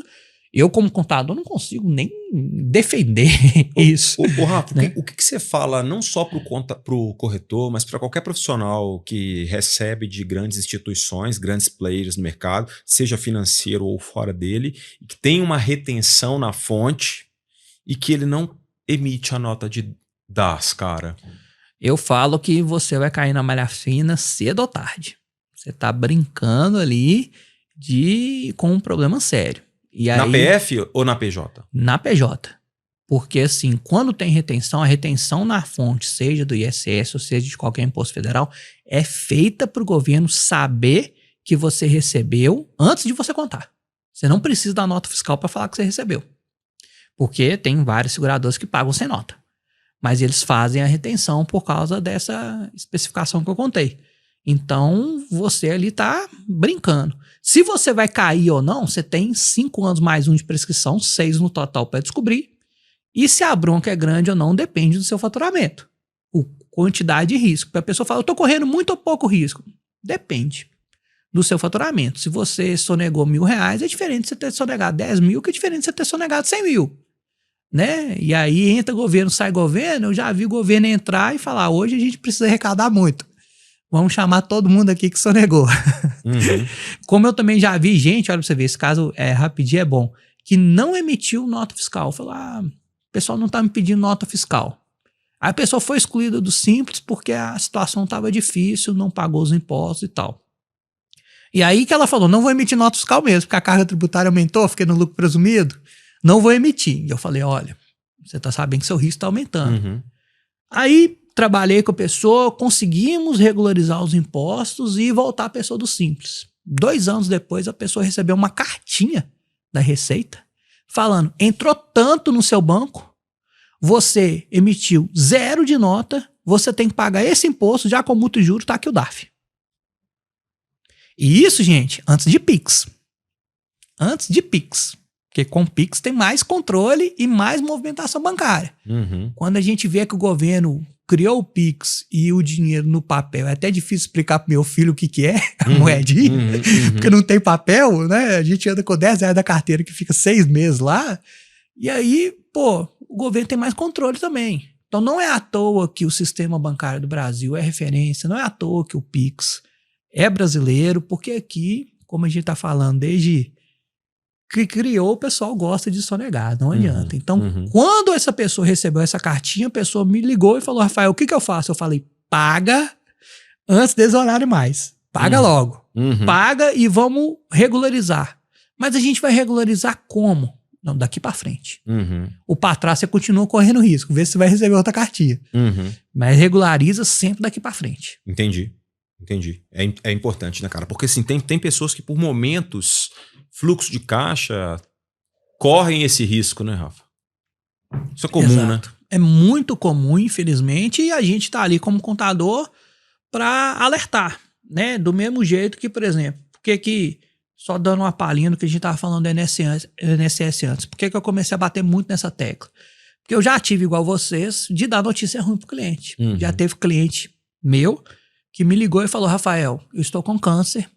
Eu, como contador, não consigo nem defender isso. Rafa, né? o que você fala não só para o corretor, mas para qualquer profissional que recebe de grandes instituições, grandes players no mercado, seja financeiro ou fora dele, que tem uma retenção na fonte e que ele não emite a nota de DAS, cara? Eu falo que você vai cair na malha fina cedo ou tarde. Você tá brincando ali com um problema sério. E Na aí, PF ou na PJ? Na PJ. Porque assim, quando tem retenção, a retenção na fonte, seja do ISS ou seja de qualquer imposto federal, é feita para o governo saber que você recebeu antes de você contar. Você não precisa da nota fiscal para falar que você recebeu. Porque tem vários seguradoras que pagam sem nota. Mas eles fazem a retenção por causa dessa especificação que eu contei. Então, você ali tá brincando. Se você vai cair ou não, você tem 5 anos mais 1 de prescrição, 6 no total para descobrir. E se a bronca é grande ou não, depende do seu faturamento. Quantidade de risco. A pessoa fala, eu tô correndo muito ou pouco risco. Depende do seu faturamento. Se você sonegou R$1.000, é diferente de você ter sonegado 10 mil, que é diferente de você ter sonegado 100 mil. Né? E aí entra governo, sai governo. Eu já vi o governo entrar e falar, hoje a gente precisa arrecadar muito. Vamos chamar todo mundo aqui que sonegou. Uhum. Como eu também já vi gente, olha pra você ver, esse caso é rapidinho, é bom, que não emitiu nota fiscal. Falou, o pessoal não tá me pedindo nota fiscal. Aí a pessoa foi excluída do Simples porque a situação estava difícil, não pagou os impostos e tal. E aí que ela falou, não vou emitir nota fiscal mesmo, porque a carga tributária aumentou, fiquei no lucro presumido, não vou emitir. E eu falei, olha, você tá sabendo que seu risco tá aumentando. Uhum. Aí trabalhei com a pessoa, conseguimos regularizar os impostos e voltar a pessoa do Simples. 2 anos depois, a pessoa recebeu uma cartinha da Receita falando, entrou tanto no seu banco, você emitiu 0 de nota, você tem que pagar esse imposto, já com multa e juros, tá aqui o DARF. E isso, gente, antes de Pix. Antes de Pix. Porque com Pix tem mais controle e mais movimentação bancária. Uhum. Quando a gente vê que o governo criou o Pix e o dinheiro no papel, é até difícil explicar pro meu filho o que é a moedinha, porque não tem papel, né? A gente anda com R$10 da carteira que fica 6 meses lá, e aí, o governo tem mais controle também. Então não é à toa que o sistema bancário do Brasil é referência, não é à toa que o Pix é brasileiro, porque aqui, como a gente tá falando, desde que criou, o pessoal gosta de sonegar, não adianta. Então, quando essa pessoa recebeu essa cartinha, a pessoa me ligou e falou, Rafael, o que eu faço? Eu falei, paga antes deles orarem mais. Paga logo. Paga e vamos regularizar. Mas a gente vai regularizar como? Não, daqui pra frente. O pra trás você continua correndo risco, vê se você vai receber outra cartinha. Mas regulariza sempre daqui pra frente. Entendi. É importante, né, cara? Porque assim, tem pessoas que por momentos, fluxo de caixa, correm esse risco, né, Rafa? Isso é comum, Exato. Né? É muito comum, infelizmente, e a gente tá ali como contador para alertar, né? Do mesmo jeito que, por exemplo, só dando uma palhinha do que a gente tava falando do INSS antes, por que eu comecei a bater muito nessa tecla? Porque eu já tive, igual vocês, de dar notícia ruim pro cliente. Já teve cliente meu que me ligou e falou, Rafael, eu estou com câncer,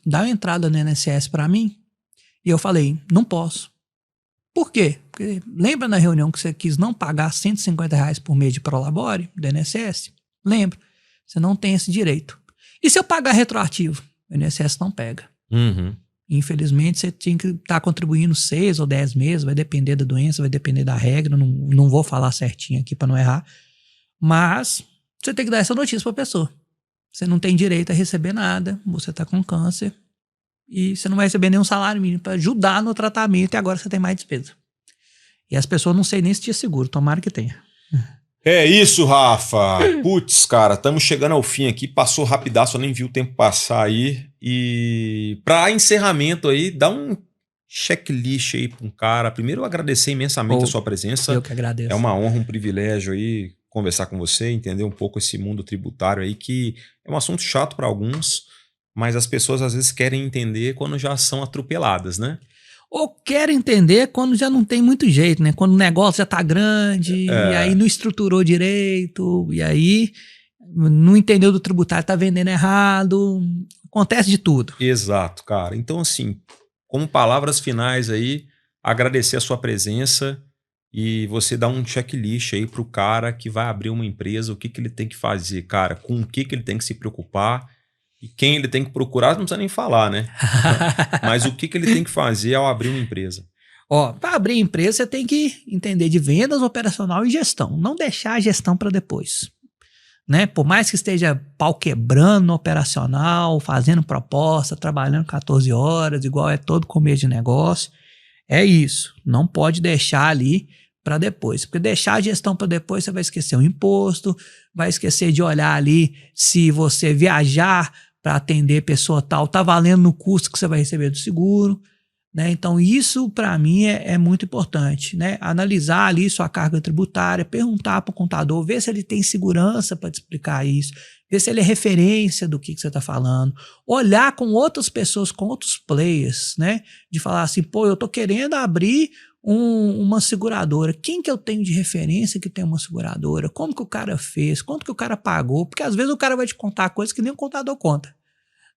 dá uma entrada no INSS para mim? E eu falei, não posso. Por quê? Porque lembra na reunião que você quis não pagar R$150 por mês de Prolabore do INSS? Lembra. Você não tem esse direito. E se eu pagar retroativo? O INSS não pega. Infelizmente, você tinha que estar contribuindo 6 ou 10 meses, vai depender da doença, vai depender da regra, não vou falar certinho aqui para não errar. Mas você tem que dar essa notícia para a pessoa. Você não tem direito a receber nada, você está com câncer e você não vai receber nenhum salário mínimo para ajudar no tratamento e agora você tem mais despesa. E as pessoas não sei nem se tinha seguro, tomara que tenha. É isso, Rafa. Putz, cara, estamos chegando ao fim aqui, passou rapidaço, eu nem vi o tempo passar aí. E para encerramento aí, dá um checklist aí para um cara. Primeiro, eu agradecer imensamente a sua presença. Eu que agradeço. É uma honra, um privilégio aí conversar com você, entender um pouco esse mundo tributário aí, que é um assunto chato para alguns, mas as pessoas às vezes querem entender quando já são atropeladas, né? Ou querem entender quando já não tem muito jeito, né? Quando o negócio já tá grande, e aí não estruturou direito, e aí não entendeu do tributário, tá vendendo errado, acontece de tudo. Exato, cara. Então assim, como palavras finais aí, agradecer a sua presença e você dar um checklist aí pro cara que vai abrir uma empresa, o que ele tem que fazer, cara, com o que ele tem que se preocupar e quem ele tem que procurar, não precisa nem falar, né? Mas o que ele tem que fazer ao abrir uma empresa? Ó, para abrir empresa, você tem que entender de vendas, operacional e gestão. Não deixar a gestão para depois. Né? Por mais que esteja pau quebrando no operacional, fazendo proposta, trabalhando 14 horas, igual é todo começo de negócio, é isso. Não pode deixar ali para depois. Porque deixar a gestão para depois, você vai esquecer o imposto, vai esquecer de olhar ali se você viajar para atender pessoa tal, tá valendo no custo que você vai receber do seguro. Né? Então isso para mim é muito importante, né? Analisar ali sua carga tributária, perguntar para o contador, ver se ele tem segurança para te explicar isso, ver se ele é referência do que você está falando, olhar com outras pessoas, com outros players, né? De falar assim, pô, eu estou querendo abrir uma seguradora, quem que eu tenho de referência que tem uma seguradora, como que o cara fez, quanto que o cara pagou, porque às vezes o cara vai te contar coisas que nem o contador conta.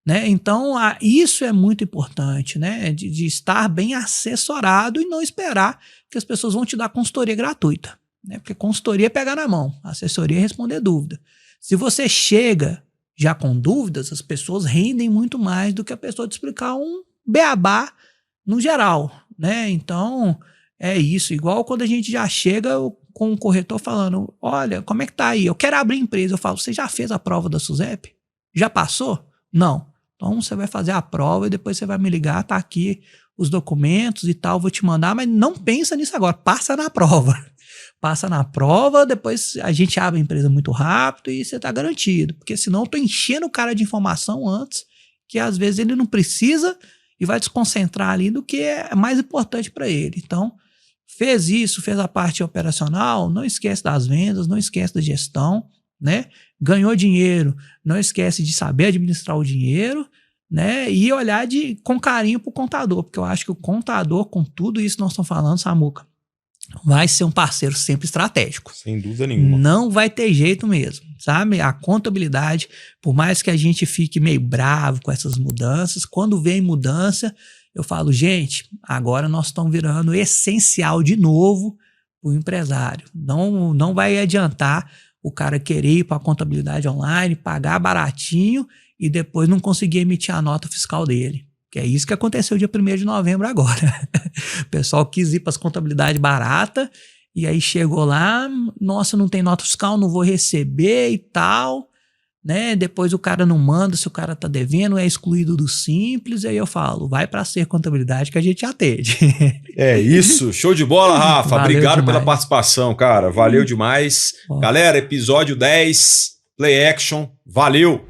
Né? Então, isso é muito importante, né? De estar bem assessorado e não esperar que as pessoas vão te dar consultoria gratuita. Né? Porque consultoria é pegar na mão, assessoria é responder dúvida. Se você chega já com dúvidas, as pessoas rendem muito mais do que a pessoa te explicar um beabá no geral. Né? Então, é isso. Igual quando a gente já chega com um corretor falando, olha, como é que tá aí? Eu quero abrir empresa. Eu falo, você já fez a prova da SUSEP? Já passou? Não. Então você vai fazer a prova e depois você vai me ligar, tá aqui os documentos e tal, vou te mandar, mas não pensa nisso agora, passa na prova. Passa na prova, depois a gente abre a empresa muito rápido e você tá garantido, porque senão eu tô enchendo o cara de informação antes, que às vezes ele não precisa e vai desconcentrar ali do que é mais importante para ele. Então, fez isso, fez a parte operacional, não esquece das vendas, não esquece da gestão, né? Ganhou dinheiro, não esquece de saber administrar o dinheiro, né? E olhar com carinho pro contador, porque eu acho que o contador, com tudo isso que nós estamos falando, Samuca, vai ser um parceiro sempre estratégico. Sem dúvida nenhuma. Não vai ter jeito mesmo, sabe? A contabilidade, por mais que a gente fique meio bravo com essas mudanças, quando vem mudança, eu falo, gente, agora nós estamos virando essencial de novo pro empresário. Não vai adiantar o cara querer ir para a contabilidade online, pagar baratinho e depois não conseguir emitir a nota fiscal dele. Que é isso que aconteceu dia 1º de novembro agora. O pessoal quis ir para as contabilidades baratas e aí chegou lá, nossa, não tem nota fiscal, não vou receber e tal. Né? Depois o cara não manda, se o cara tá devendo, é excluído do Simples, aí eu falo, vai para Ser Contabilidade que a gente atende. É isso, show de bola, Rafa. Valeu Obrigado demais pela participação, cara. Valeu demais. Galera, episódio 10, Play Action. Valeu!